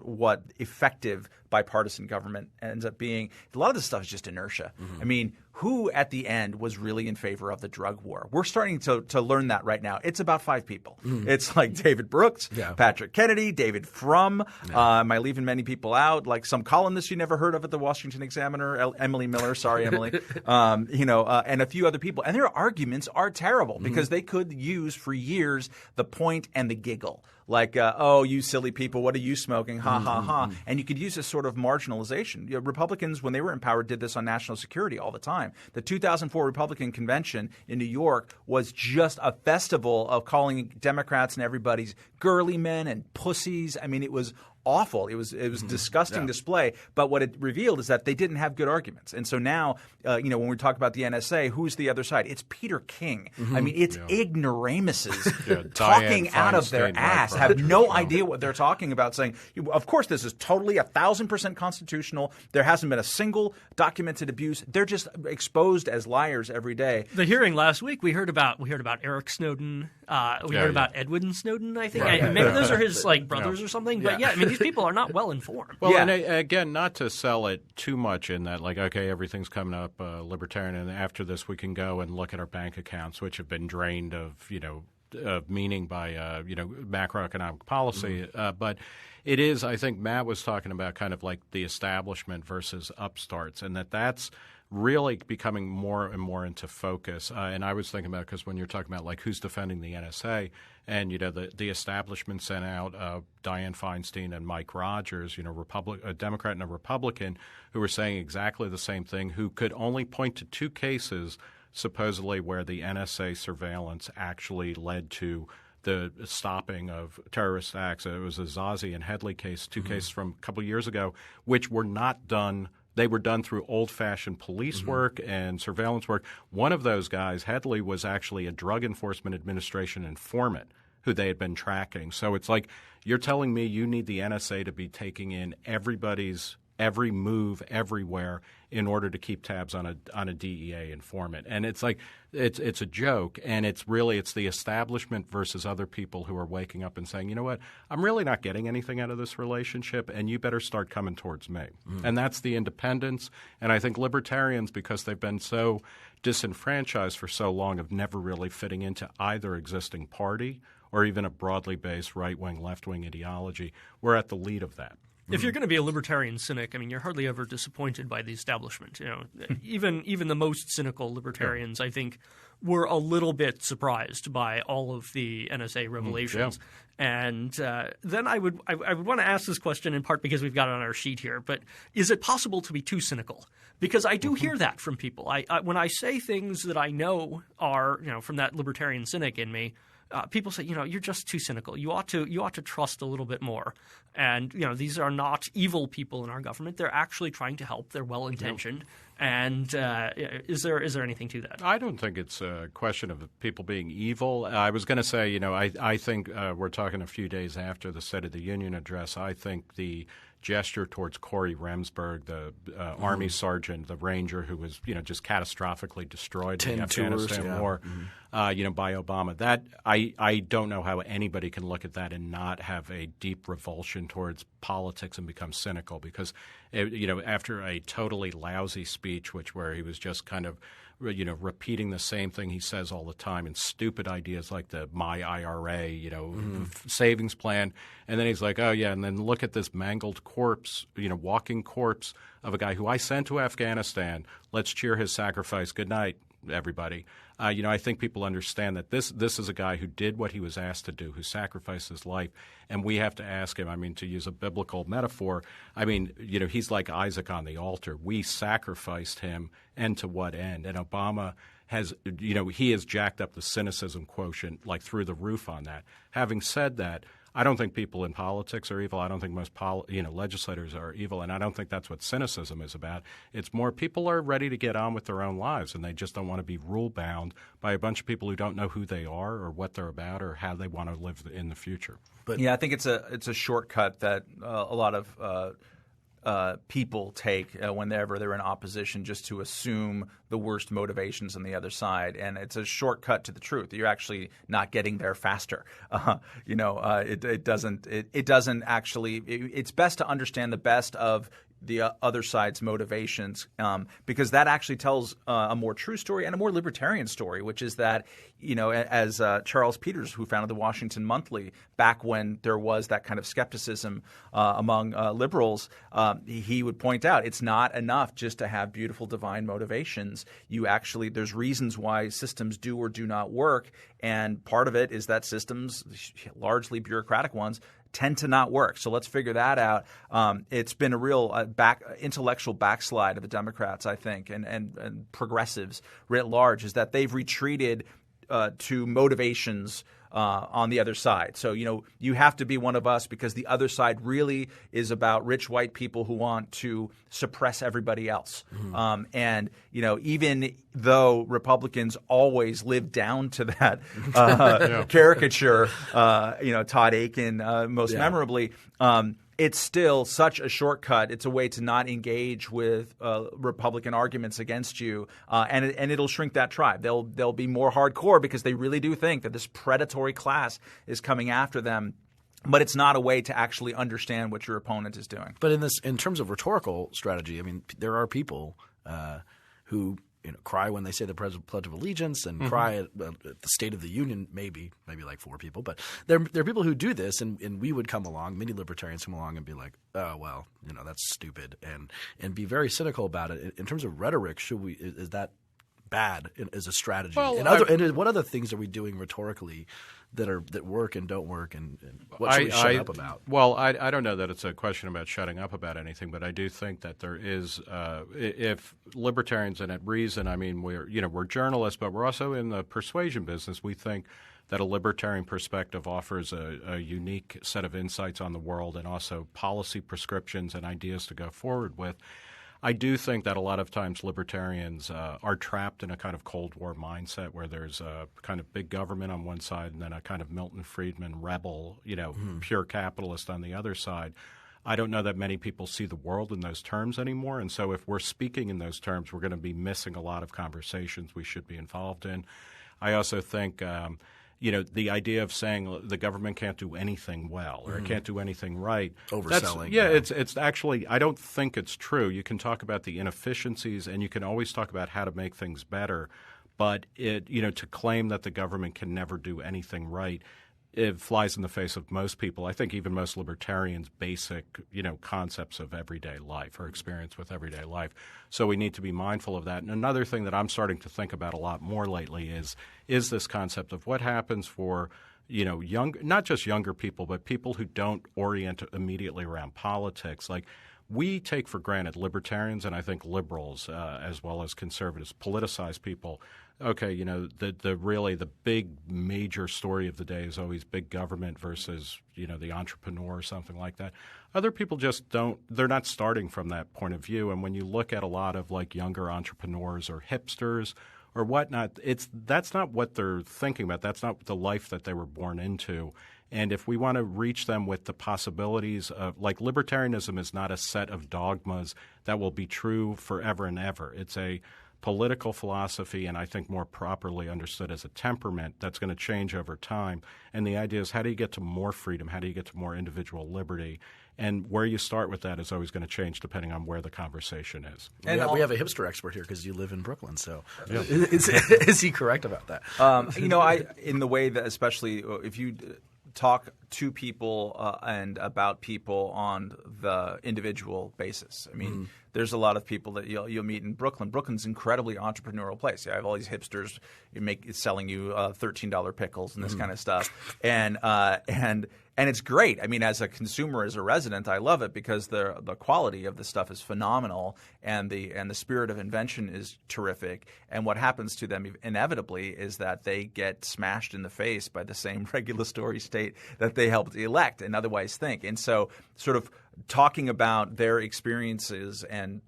S2: what effective bipartisan government ends up being, a lot of this stuff is just inertia. I mean, who at the end was really in favor of the drug war? We're starting to learn that right now. It's about 5 people. It's like David Brooks, Patrick Kennedy, David Frum. Am I leaving many people out? Like some columnists you never heard of at the Washington Examiner, Emily Miller. Sorry, Emily. And a few other people. And their arguments are terrible because they could use for years the point and the giggle. Like, oh, you silly people, what are you smoking? Ha, ha, ha. And you could use this sort of marginalization. Republicans, when they were in power, did this on national security all the time. The 2004 Republican Convention in New York was just a festival of calling Democrats and everybody's girly men and pussies. I mean, it was awful. It was disgusting display. But what it revealed is that they didn't have good arguments. And so now, when we talk about the NSA, who's the other side? It's Peter King. I mean, it's ignoramuses talking out of their ass, have no idea what they're talking about, saying, of course, this is totally 1,000% constitutional. There hasn't been a single documented abuse. They're just exposed as liars every day.
S4: The hearing last week, we heard about Eric Snowden. We heard about Edwin Snowden, I think. Maybe those are his brothers or something. But I mean, these people are not well informed.
S3: Well, and again, not to sell it too much in that, like, okay, everything's coming up libertarian, and after this we can go and look at our bank accounts, which have been drained of meaning by macroeconomic policy. But it is, I think Matt was talking about kind of like the establishment versus upstarts, and that's really becoming more and more into focus. And I was thinking about, because when you're talking about like who's defending the NSA, and the establishment sent out Dianne Feinstein and Mike Rogers, a Democrat and a Republican, who were saying exactly the same thing, who could only point to 2 cases supposedly where the NSA surveillance actually led to the stopping of terrorist acts. It was a Zazi and Headley case, 2 cases from a couple of years ago, which were not done. They were done through old-fashioned police work and surveillance work. One of those guys, Headley, was actually a Drug Enforcement Administration informant who they had been tracking. So it's like, you're telling me you need the NSA to be taking in everybody's every move everywhere in order to keep tabs on a DEA informant. And it's like it's a joke, and it's the establishment versus other people who are waking up and saying, you know what, I'm really not getting anything out of this relationship, and you better start coming towards me. And that's the independence. And I think libertarians, because they've been so disenfranchised for so long, of never really fitting into either existing party or even a broadly based right-wing, left-wing ideology, we're at the lead of that.
S4: If you're going to be a libertarian cynic, I mean, you're hardly ever disappointed by the establishment. You know, even the most cynical libertarians, I think, were a little bit surprised by all of the NSA revelations. And then I would want to ask this question in part because we've got it on our sheet here. But is it possible to be too cynical? Because I do hear that from people. When I say things that I know are, you know, from that libertarian cynic in me, people say, you know, you're just too cynical. You ought to trust a little bit more. And, you know, these are not evil people in our government. They're actually trying to help. They're well-intentioned. And is there anything to that?
S3: I don't think it's a question of people being evil. I was going to say, you know, I think we're talking a few days after the State of the Union address. I think the gesture towards Corey Remsburg, the Army sergeant, the Ranger who was, you know, just catastrophically destroyed in the Afghanistan war, you know, by Obama. That I don't know how anybody can look at that and not have a deep revulsion towards politics and become cynical, because, you know, after a totally lousy speech, where he was just kind of, you know, repeating the same thing he says all the time, and stupid ideas like the My IRA, you know, savings plan. And then he's like, oh, yeah, and then look at this mangled corpse, you know, walking corpse of a guy who I sent to Afghanistan. Let's cheer his sacrifice. Good night, everybody. You know, I think people understand that this is a guy who did what he was asked to do, who sacrificed his life, and we have to ask him, I mean, to use a biblical metaphor, I mean, you know, he's like Isaac on the altar. We sacrificed him, and to what end? And Obama has, you know, he has jacked up the cynicism quotient like through the roof on that. Having said that, I don't think people in politics are evil. I don't think most legislators are evil, and I don't think that's what cynicism is about. It's more people are ready to get on with their own lives, and they just don't want to be rule-bound by a bunch of people who don't know who they are or what they're about or how they want to live in the future.
S2: But yeah, I think it's a shortcut that a lot of people take whenever they're in opposition, just to assume the worst motivations on the other side, and it's a shortcut to the truth. You're actually not getting there faster. It doesn't actually. It's best to understand the best of the other side's motivations, because that actually tells a more true story and a more libertarian story, which is that, you know, as Charles Peters, who founded the Washington Monthly, back when there was that kind of skepticism among liberals, he would point out it's not enough just to have beautiful divine motivations. There's reasons why systems do or do not work, and part of it is that systems, largely bureaucratic ones, tend to not work. So let's figure that out. It's been a real intellectual backslide of the Democrats, I think, and progressives writ large, is that they've retreated to motivations on the other side. So, you know, you have to be one of us because the other side really is about rich white people who want to suppress everybody else. And, you know, even though Republicans always live down to that caricature, Todd Aiken most memorably, it's still such a shortcut. It's a way to not engage with Republican arguments against you, and it'll shrink that tribe. They'll be more hardcore because they really do think that this predatory class is coming after them. But it's not a way to actually understand what your opponent is doing.
S1: But in terms of rhetorical strategy, I mean, there are people who cry when they say the Pledge of Allegiance and cry at the State of the Union, maybe like 4 people. But there are people who do this, and we would come along, many libertarians come along and be like, oh, well, that's stupid, and be very cynical about it. In terms of rhetoric, is that bad as a strategy?
S3: Well,
S1: and what other things are we doing rhetorically that work and don't work, and what should we shut up about?
S3: Well, I don't know that it's a question about shutting up about anything, but I do think that there is if libertarians, and at reason, I mean, we're journalists, but we're also in the persuasion business. We think that a libertarian perspective offers a unique set of insights on the world and also policy prescriptions and ideas to go forward with. I do think that a lot of times libertarians are trapped in a kind of Cold War mindset where there's a kind of big government on one side and then a kind of Milton Friedman rebel, pure capitalist on the other side. I don't know that many people see the world in those terms anymore. And so if we're speaking in those terms, we're going to be missing a lot of conversations we should be involved in. I also think the idea of saying the government can't do anything well or it can't do anything right.
S1: Overselling.
S3: It's actually – I don't think it's true. You can talk about the inefficiencies and you can always talk about how to make things better. But to claim that the government can never do anything right, it flies in the face of most people. I think even most libertarians' basic, concepts of everyday life or experience with everyday life. So we need to be mindful of that. And another thing that I'm starting to think about a lot more lately is this concept of what happens for not just younger people, but people who don't orient immediately around politics. Like we take for granted, libertarians and I think liberals as well as conservatives, politicized people. Okay, the big major story of the day is always big government versus, the entrepreneur or something like that. Other people just don't – they're not starting from that point of view. And when you look at a lot of like younger entrepreneurs or hipsters or whatnot, that's not what they're thinking about. That's not the life that they were born into. And if we want to reach them with the possibilities of – like libertarianism is not a set of dogmas that will be true forever and ever. It's a – political philosophy, and I think more properly understood as a temperament that's going to change over time. And the idea is, how do you get to more freedom? How do you get to more individual liberty? And where you start with that is always going to change depending on where the conversation is.
S1: And we have a hipster expert here because you live in Brooklyn. So is he correct about that?
S2: In the way that especially if you talk to people and about people on the individual basis. I mean, there's a lot of people that you'll meet in Brooklyn. Brooklyn's an incredibly entrepreneurial place. I have all these hipsters selling you $13 pickles and this kind of stuff, and it's great. I mean, as a consumer, as a resident, I love it because the quality of the stuff is phenomenal, and the spirit of invention is terrific. And what happens to them inevitably is that they get smashed in the face by the same regulatory state that they helped elect and otherwise think. And so, sort of talking about their experiences and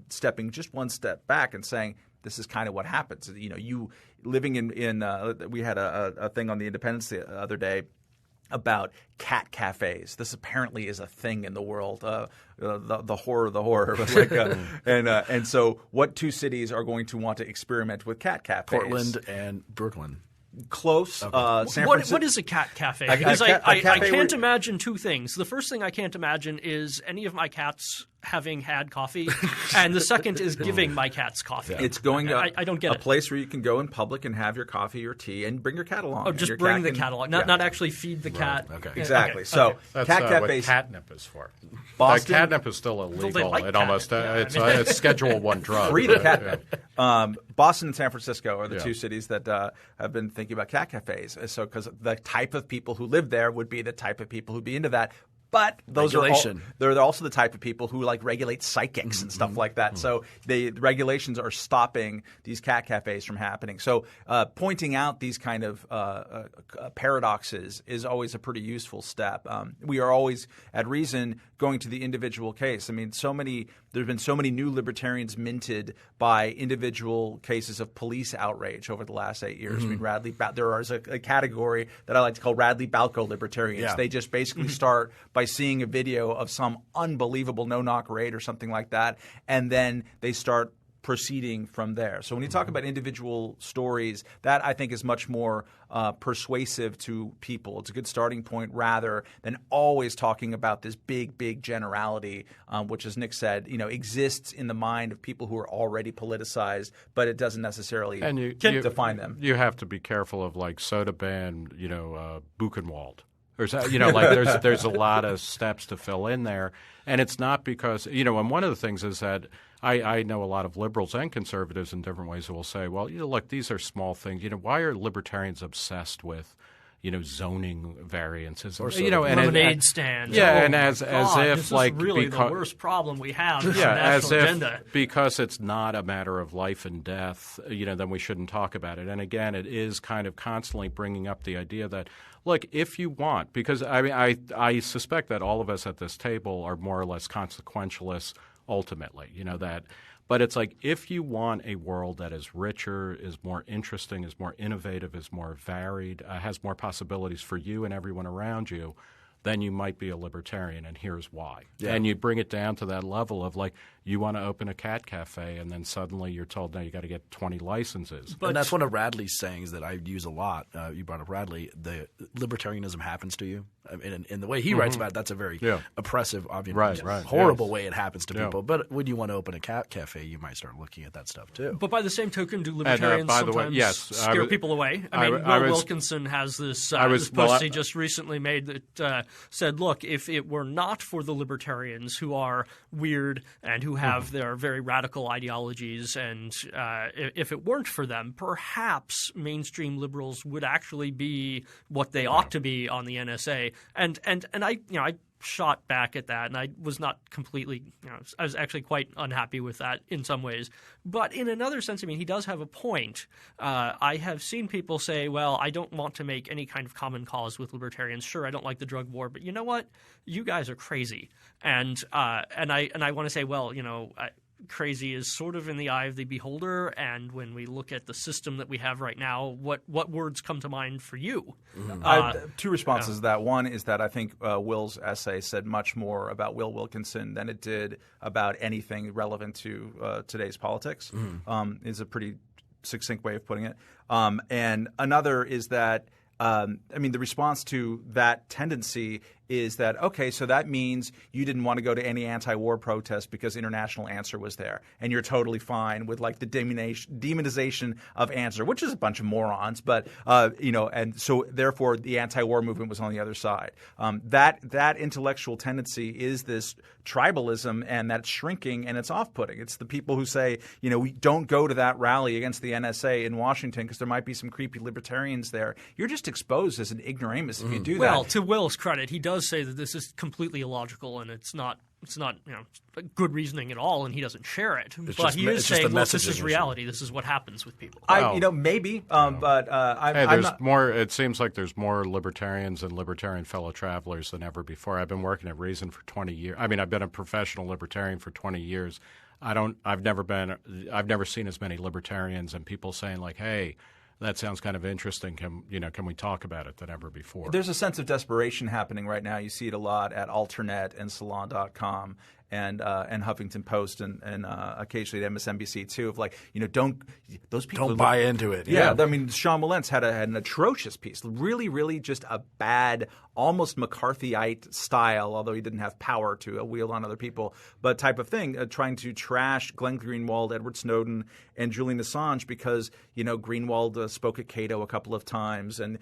S2: stepping just one step back and saying, this is kind of what happens. You living in we had a thing on the Independence the other day about cat cafes. This apparently is a thing in the world. The horror. And so, what two cities are going to want to experiment with cat cafes?
S1: Portland and Brooklyn.
S2: Close.
S1: Okay.
S2: San Francisco.
S4: What is a cat cafe? Because I can't imagine two things. The first thing I can't imagine is any of my cats having had coffee, and the second is giving my cats coffee.
S2: It's going to
S4: I don't get
S2: a place where you can go in public and have your coffee or tea and bring your cat along.
S4: Oh, just bring the cat along, not actually feed the cat.
S1: Okay.
S2: Exactly.
S4: Okay.
S2: So
S3: that's
S2: cat cafes.
S3: what catnip is for.
S2: Boston,
S3: catnip is still illegal.
S4: like
S3: It almost
S4: catnip.
S3: it's Schedule 1 drug.
S2: Free the catnip. Boston and San Francisco are the two cities that have been thinking about cat cafes. So because the type of people who live there would be the type of people who'd be into that. But those they're also the type of people who regulate psychics and stuff like that. So the regulations are stopping these cat cafes from happening. So pointing out these kind of paradoxes is always a pretty useful step. We are always at Reason going to the individual case. I mean, there's been so many new libertarians minted by individual cases of police outrage over the last 8 years. I mean, there is a category that I like to call Radley Balco libertarians.
S1: Yeah.
S2: They just basically start by seeing a video of some unbelievable no-knock raid or something like that, and then they start proceeding from there. So when you talk about individual stories, that I think is much more persuasive to people. It's a good starting point rather than always talking about this big generality, which, as Nick said, exists in the mind of people who are already politicized, but it doesn't necessarily define them.
S3: You have to be careful of soda ban, Buchenwald. There's a lot of steps to fill in there, and it's not because and one of the things is that I know a lot of liberals and conservatives in different ways who will say, well, look, these are small things. Why are libertarians obsessed with zoning variances
S1: or
S3: and
S4: lemonade stands?
S3: Yeah, and as if
S4: this is really the worst problem we have.
S3: Yeah,
S4: as if
S3: because it's not a matter of life and death, then we shouldn't talk about it. And again, it is kind of constantly bringing up the idea that, look, if you want, because I suspect that all of us at this table are more or less consequentialists ultimately, that. But it's if you want a world that is richer, is more interesting, is more innovative, is more varied, has more possibilities for you and everyone around you, then you might be a libertarian, and here's why.
S1: Yeah.
S3: And you bring it down to that level of like, you want to open a cat cafe, and then suddenly you're told, no, you got to get 20 licenses.
S1: And that's one of Radley's sayings that I use a lot. You brought up Radley. The libertarianism happens to you. I mean, in the way he writes about it, that's a very oppressive, obviously horrible way it happens to people. But when you want to open a cat cafe, you might start looking at that stuff too.
S4: But by the same token, do libertarians sometimes scare people away? I mean, Will Wilkinson has this post he just recently made that said, look, if it were not for the libertarians who are weird and who have their very radical ideologies, and if it weren't for them, perhaps mainstream liberals would actually be what they ought to be on the NSA. And I shot back at that, and I was not completely I was actually quite unhappy with that in some ways. But in another sense, I mean, he does have a point. I have seen people say, well, I don't want to make any kind of common cause with libertarians. Sure, I don't like the drug war, but you know what? You guys are crazy. And I want to say, well, crazy is sort of in the eye of the beholder, and when we look at the system that we have right now, what words come to mind for you?
S2: Two responses to that. One is that I think Will's essay said much more about Will Wilkinson than it did about anything relevant to today's politics. Is a pretty succinct way of putting it. And another is that the response to that tendency is that, okay, so that means you didn't want to go to any anti-war protest because International Answer was there, and you're totally fine with like the demonization of Answer, which is a bunch of morons, but and so therefore the anti-war movement was on the other side. That intellectual tendency is this tribalism, and that's shrinking, and it's off-putting. It's the people who say, we don't go to that rally against the NSA in Washington because there might be some creepy libertarians there. You're just exposed as an ignoramus if you do that.
S4: Well, to Will's credit, he does say that this is completely illogical and it's not good reasoning at all, and he doesn't share it. But he is saying, look, this is reality. This is what happens with people.
S2: Maybe, but
S3: there's more. It seems like there's more libertarians and libertarian fellow travelers than ever before. I've been working at Reason for 20 years. I mean, I've been a professional libertarian for 20 years. I've never seen as many libertarians and people saying like, hey, that sounds kind of interesting. Can we talk about it than ever before?
S2: There's a sense of desperation happening right now. You see it a lot at Alternet and Salon.com and Huffington Post and occasionally at MSNBC too. Of like, don't
S1: buy into it.
S2: Yeah, I mean, Sean Wilentz had an atrocious piece, really, really just a bad, almost McCarthyite style, although he didn't have power to wield on other people, but type of thing, trying to trash Glenn Greenwald, Edward Snowden, and Julian Assange because Greenwald spoke at Cato a couple of times, and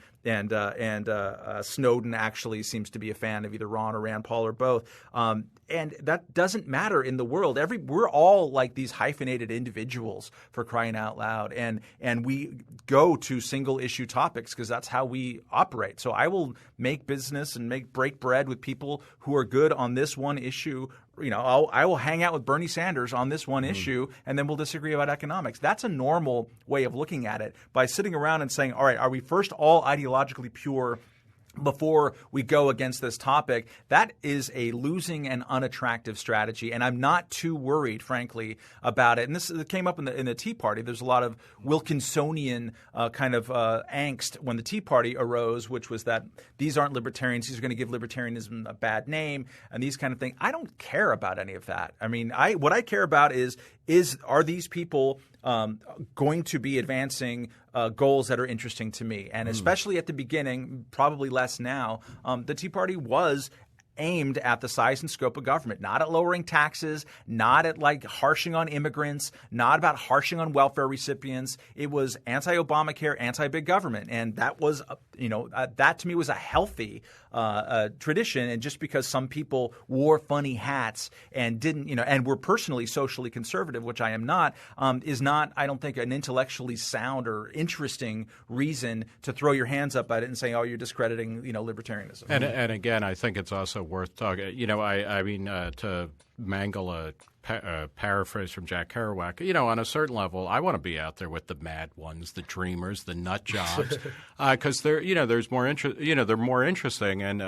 S2: Snowden actually seems to be a fan of either Ron or Rand Paul or both, and that doesn't matter in the world. We're all like these hyphenated individuals, for crying out loud, and we go to single issue topics because that's how we operate. So I will make business and break bread with people who are good on this one issue. I will hang out with Bernie Sanders on this one issue, and then we'll disagree about economics. That's a normal way of looking at it, by sitting around and saying, all right, are we first all ideologically pure before we go against this topic? That is a losing and unattractive strategy, and I'm not too worried, frankly, about it. And this came up in the Tea Party. There's a lot of Wilkinsonian kind of angst when the Tea Party arose, which was that these aren't libertarians. These are going to give libertarianism a bad name and these kind of things. I don't care about any of that. I mean, what I care about is are these people going to be advancing goals that are interesting to me? And especially at the beginning, probably less now, the Tea Party was aimed at the size and scope of government, not at lowering taxes, not at like harshing on immigrants, not about harshing on welfare recipients. It was anti-Obamacare, anti-big government. And that was, that to me was a healthy tradition. And just because some people wore funny hats and didn't, and were personally socially conservative, which I am not, is not, I don't think, an intellectually sound or interesting reason to throw your hands up at it and say, oh, you're discrediting, libertarianism.
S3: And again, I think it's also worth talking. To mangle a paraphrase from Jack Kerouac, on a certain level, I want to be out there with the mad ones, the dreamers, the nut jobs, because they're, there's more interest. They're more interesting, and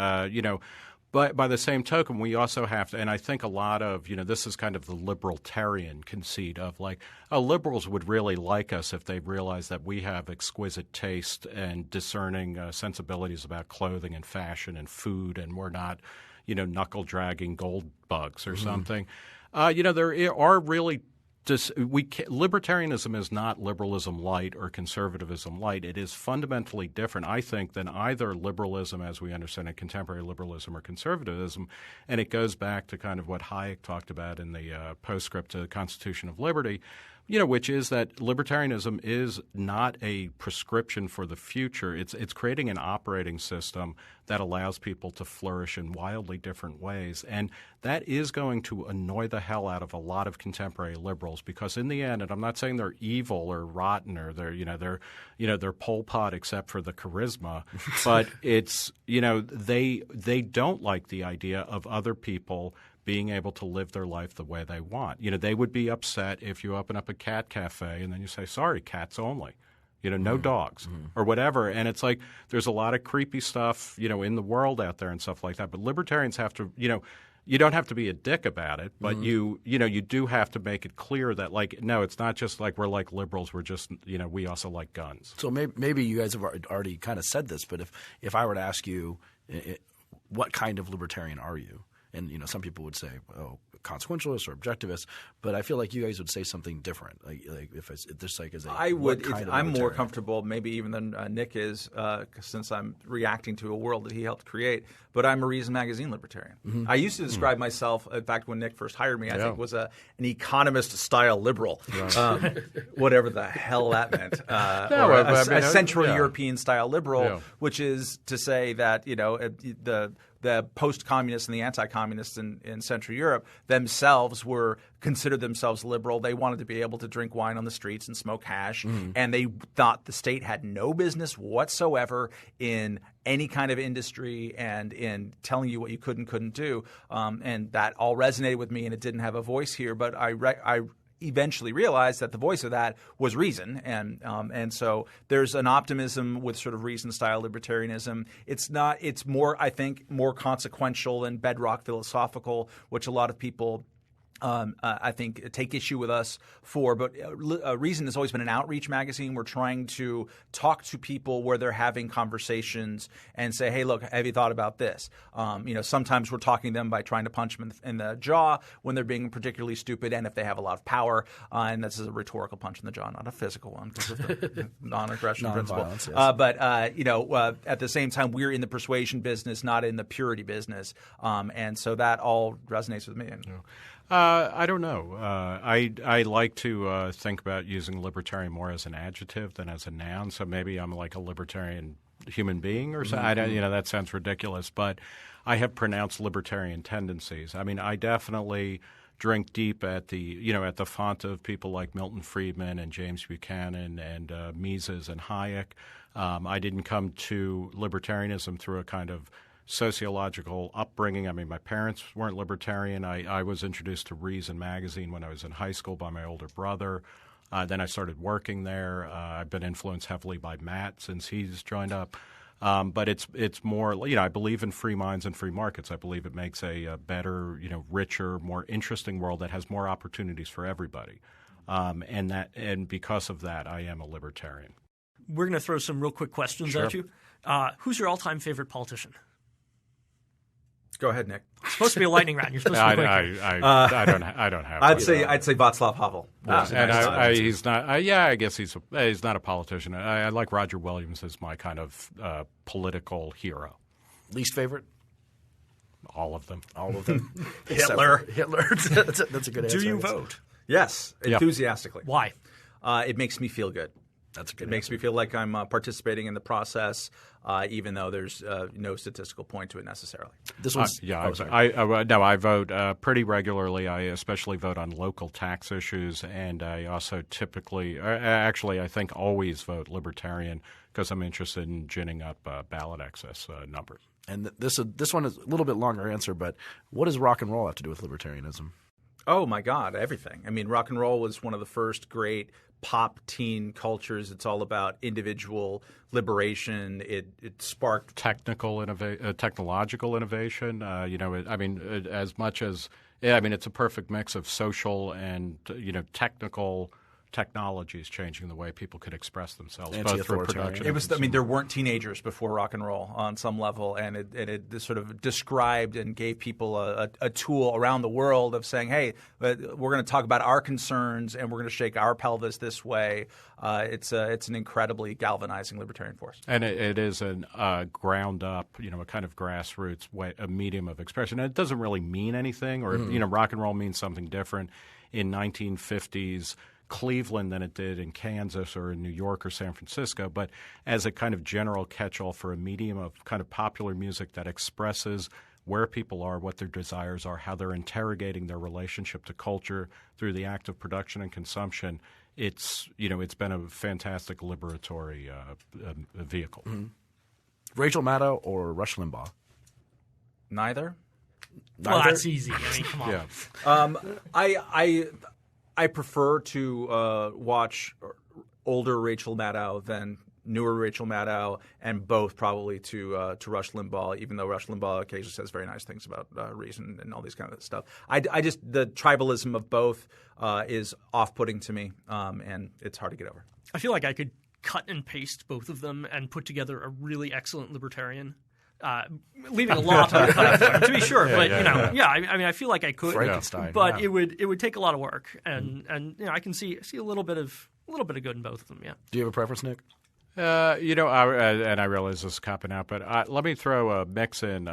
S3: But by the same token, we also have to, and I think a lot of, this is kind of the libertarian conceit of like, liberals would really like us if they realize that we have exquisite taste and discerning sensibilities about clothing and fashion and food, and we're not, knuckle-dragging gold bugs or something. There are really libertarianism is not liberalism light or conservatism light. It is fundamentally different, I think, than either liberalism as we understand it, contemporary liberalism, or conservatism. And it goes back to kind of what Hayek talked about in the postscript to the Constitution of Liberty, which is that libertarianism is not a prescription for the future. It's creating an operating system that allows people to flourish in wildly different ways. And that is going to annoy the hell out of a lot of contemporary liberals, because in the end, and I'm not saying they're evil or rotten or they're Pol Pot except for the charisma, but it's, they don't like the idea of other people being able to live their life the way they want. They would be upset if you open up a cat cafe and then you say, sorry, cats only, no dogs or whatever. And it's like there's a lot of creepy stuff, in the world out there and stuff like that. But libertarians have to, you don't have to be a dick about it, but you do have to make it clear that, like, no, it's not just like we're like liberals. We're just, we also like guns.
S1: So maybe you guys have already kind of said this, but if I were to ask you, what kind of libertarian are you? And some people would say, "Oh, consequentialist or objectivist," but I feel like you guys would say something different. Like if this like is a
S2: I would. I'm more
S1: libertarian?
S2: comfortable, maybe even than Nick is, since I'm reacting to a world that he helped create. But I'm a Reason Magazine libertarian. I used to describe myself, in fact, when Nick first hired me, I think was an economist-style liberal, whatever the hell that meant, or a Central European-style liberal, which is to say that the post-communists and the anti-communists in Central Europe themselves considered themselves liberal. They wanted to be able to drink wine on the streets and smoke hash, and they thought the state had no business whatsoever in any kind of industry and in telling you what you could and couldn't do. And that all resonated with me, and it didn't have a voice here. But I eventually realized that the voice of that was reason, and so there's an optimism with sort of reason-style libertarianism. It's more, I think, more consequential and bedrock philosophical, which a lot of people I think take issue with us for. But Reason has always been an outreach magazine. We're trying to talk to people where they're having conversations and say, hey, look, have you thought about this? Sometimes we're talking to them by trying to punch them in the jaw when they're being particularly stupid and if they have a lot of power. And this is a rhetorical punch in the jaw, not a physical one because of the non-aggression principle. Yes. But at the same time, we're in the persuasion business, not in the purity business. And so that all resonates with me.
S3: I don't know. I like to think about using libertarian more as an adjective than as a noun. So maybe I'm like a libertarian human being or something. That sounds ridiculous, but I have pronounced libertarian tendencies. I mean, I definitely drink deep at the font of people like Milton Friedman and James Buchanan and Mises and Hayek. I didn't come to libertarianism through a kind of sociological upbringing. I mean, my parents weren't libertarian. I was introduced to Reason magazine when I was in high school by my older brother. Then I started working there. I've been influenced heavily by Matt since he's joined up. But it's more, I believe in free minds and free markets. I believe it makes a better, richer, more interesting world that has more opportunities for everybody. And because of that, I am a libertarian.
S4: We're going to throw some real quick questions at you. Who's your all-time favorite politician?
S2: Go ahead, Nick.
S4: It's supposed to be a lightning round. You're supposed to be quick.
S3: I don't have.
S2: I'd say Václav Havel.
S3: He's not. I guess he's not a politician. I like Roger Williams as my kind of political hero.
S1: Least favorite?
S3: All of them.
S2: Hitler.
S1: That's a good answer.
S4: Do you vote?
S2: Yes, enthusiastically.
S4: Why?
S2: It makes me feel good.
S1: That's a good
S2: It makes me feel like I'm participating in the process, even though there's no statistical point to it necessarily.
S1: This one's
S3: I vote pretty regularly. I especially vote on local tax issues, and I also typically, I think always vote Libertarian because I'm interested in ginning up ballot access numbers.
S1: And this one is a little bit longer answer, but what does rock and roll have to do with libertarianism?
S2: Oh, my God, everything. I mean, rock and roll was one of the first great pop teen cultures. It's all about individual liberation. It sparked
S3: technological innovation. As much as it's a perfect mix of social and technical technologies changing the way people could express themselves, both through production.
S2: It was. There weren't teenagers before rock and roll on some level, and it sort of described and gave people a tool around the world of saying, "Hey, we're going to talk about our concerns, and we're going to shake our pelvis this way." It's an incredibly galvanizing libertarian force,
S3: and it is a ground up, a kind of grassroots way, a medium of expression. And it doesn't really mean anything, or rock and roll means something different in 1950s. Cleveland than it did in Kansas or in New York or San Francisco, but as a kind of general catch-all for a medium of kind of popular music that expresses where people are, what their desires are, how they're interrogating their relationship to culture through the act of production and consumption. It's been a fantastic liberatory vehicle.
S1: Mm-hmm. Rachel Maddow or Rush Limbaugh?
S2: Neither.
S4: Well, that's easy. I mean, come on.
S2: Yeah. I prefer to watch older Rachel Maddow than newer Rachel Maddow, and both probably to Rush Limbaugh, even though Rush Limbaugh occasionally says very nice things about reason and all these kind of stuff. I just the tribalism of both is off-putting to me, and it's hard to get over.
S4: I feel like I could cut and paste both of them and put together a really excellent libertarian. Leaving a lot on the platform, to be sure, but I feel like I could,
S1: Frankenstein,
S4: but it would take a lot of work, and I can see a little bit of good in both of them. Yeah.
S1: Do you have a preference, Nick?
S3: I realize this is copping out, but let me throw a mix in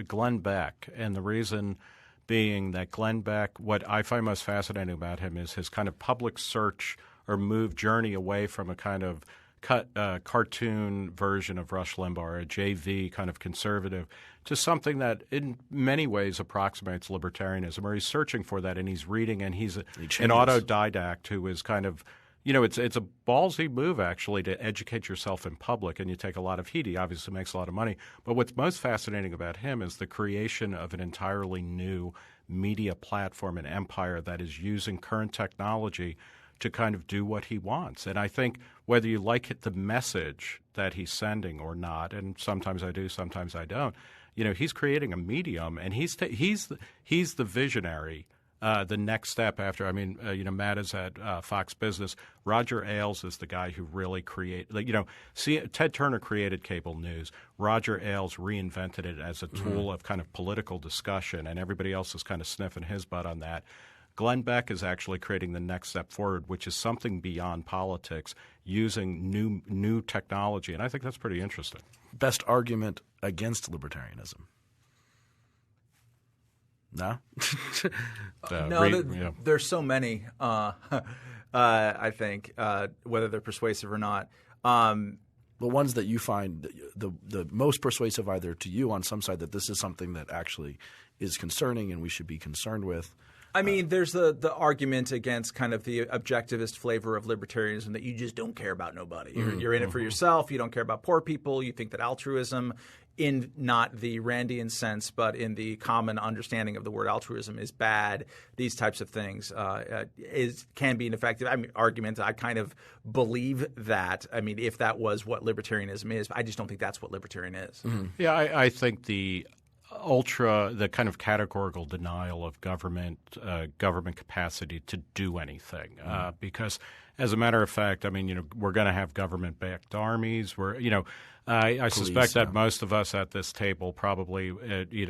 S3: Glenn Beck, and the reason being that Glenn Beck, what I find most fascinating about him is his kind of public search or journey away from a kind of cartoon version of Rush Limbaugh, or a JV kind of conservative, to something that in many ways approximates libertarianism, or he's searching for that, and he's reading, and he's an autodidact who is kind of, it's a ballsy move actually to educate yourself in public, and you take a lot of heat. He obviously makes a lot of money. But what's most fascinating about him is the creation of an entirely new media platform and empire that is using current technology to kind of do what he wants. And I think whether you like the message that he's sending or not, and sometimes I do, sometimes I don't, he's creating a medium, and he's the visionary. The next step after, Matt is at Fox Business. Roger Ailes is the guy who really created, Ted Turner created cable news. Roger Ailes reinvented it as a tool of kind of political discussion, and everybody else is kind of sniffing his butt on that. Glenn Beck is actually creating the next step forward, which is something beyond politics, using new technology, and I think that's pretty interesting.
S1: Best argument against libertarianism? No?
S2: There's so many, I think, whether they're persuasive or not.
S1: The ones that you find the most persuasive either to you on some side that this is something that actually is concerning and we should be concerned with.
S2: There's the argument against kind of the objectivist flavor of libertarianism that you just don't care about nobody. You're in it for yourself. You don't care about poor people. You think that altruism, in not the Randian sense, but in the common understanding of the word altruism, is bad. These types of things can be an effective argument. I kind of believe that. If that was what libertarianism is, I just don't think that's what libertarian is.
S3: Mm-hmm. Yeah, I think the kind of categorical denial of government capacity to do anything, because as a matter of fact, we're going to have government-backed armies. I suspect that most of us at this table probably,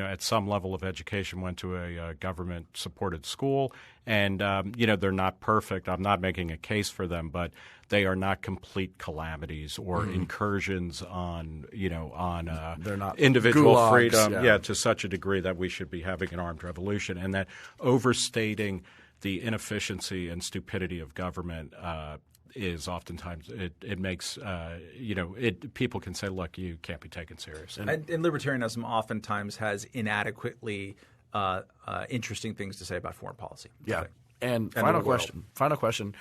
S3: at some level of education went to a government-supported school, and they're not perfect. I'm not making a case for them, but they are not complete calamities or incursions on
S1: they're not
S3: individual
S1: gulags,
S3: freedom, to such a degree that we should be having an armed revolution, and that overstating the inefficiency and stupidity of government is oftentimes it makes people can say, look, you can't be taken serious.
S2: And libertarianism oftentimes has inadequately interesting things to say about foreign policy.
S1: Yeah. And final question.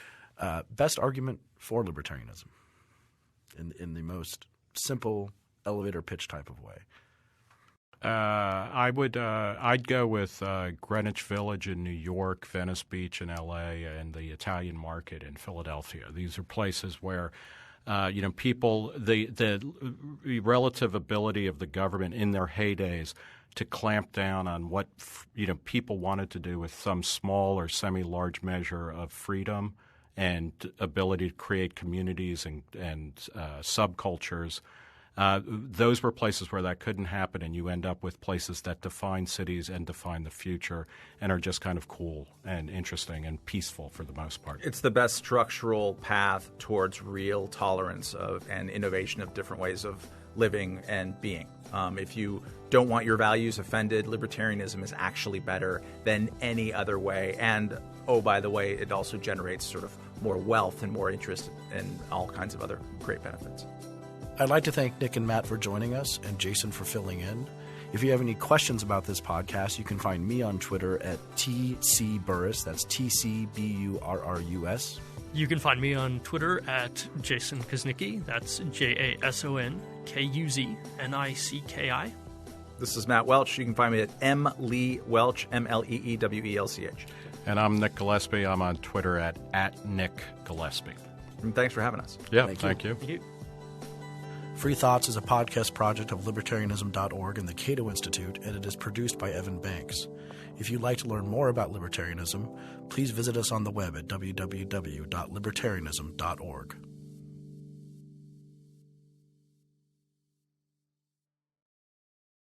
S1: Best argument for libertarianism in the most simple elevator pitch type of way.
S3: I'd go with Greenwich Village in New York, Venice Beach in L.A., and the Italian Market in Philadelphia. These are places where people, the relative ability of the government in their heydays to clamp down on what people wanted to do with some small or semi-large measure of freedom and ability to create communities and subcultures. Those were places where that couldn't happen, and you end up with places that define cities and define the future and are just kind of cool and interesting and peaceful for the most part.
S2: It's the best structural path towards real tolerance and innovation of different ways of living and being. If you don't want your values offended, libertarianism is actually better than any other way. And, oh, by the way, it also generates sort of more wealth and more interest and all kinds of other great benefits.
S1: I'd like to thank Nick and Matt for joining us and Jason for filling in. If you have any questions about this podcast, you can find me on Twitter at TCBurrus. That's TCBURRUS.
S4: You can find me on Twitter at Jason Kuznicki. That's JasonKuznicki.
S2: This is Matt Welch. You can find me at mleewelch, MLEEWELCH.
S3: And I'm Nick Gillespie. I'm on Twitter at Nick Gillespie.
S2: And thanks for having us.
S3: Yeah, thank you.
S4: Thank you.
S1: Free Thoughts is a podcast project of libertarianism.org and the Cato Institute, and it is produced by Evan Banks. If you'd like to learn more about libertarianism, please visit us on the web at www.libertarianism.org.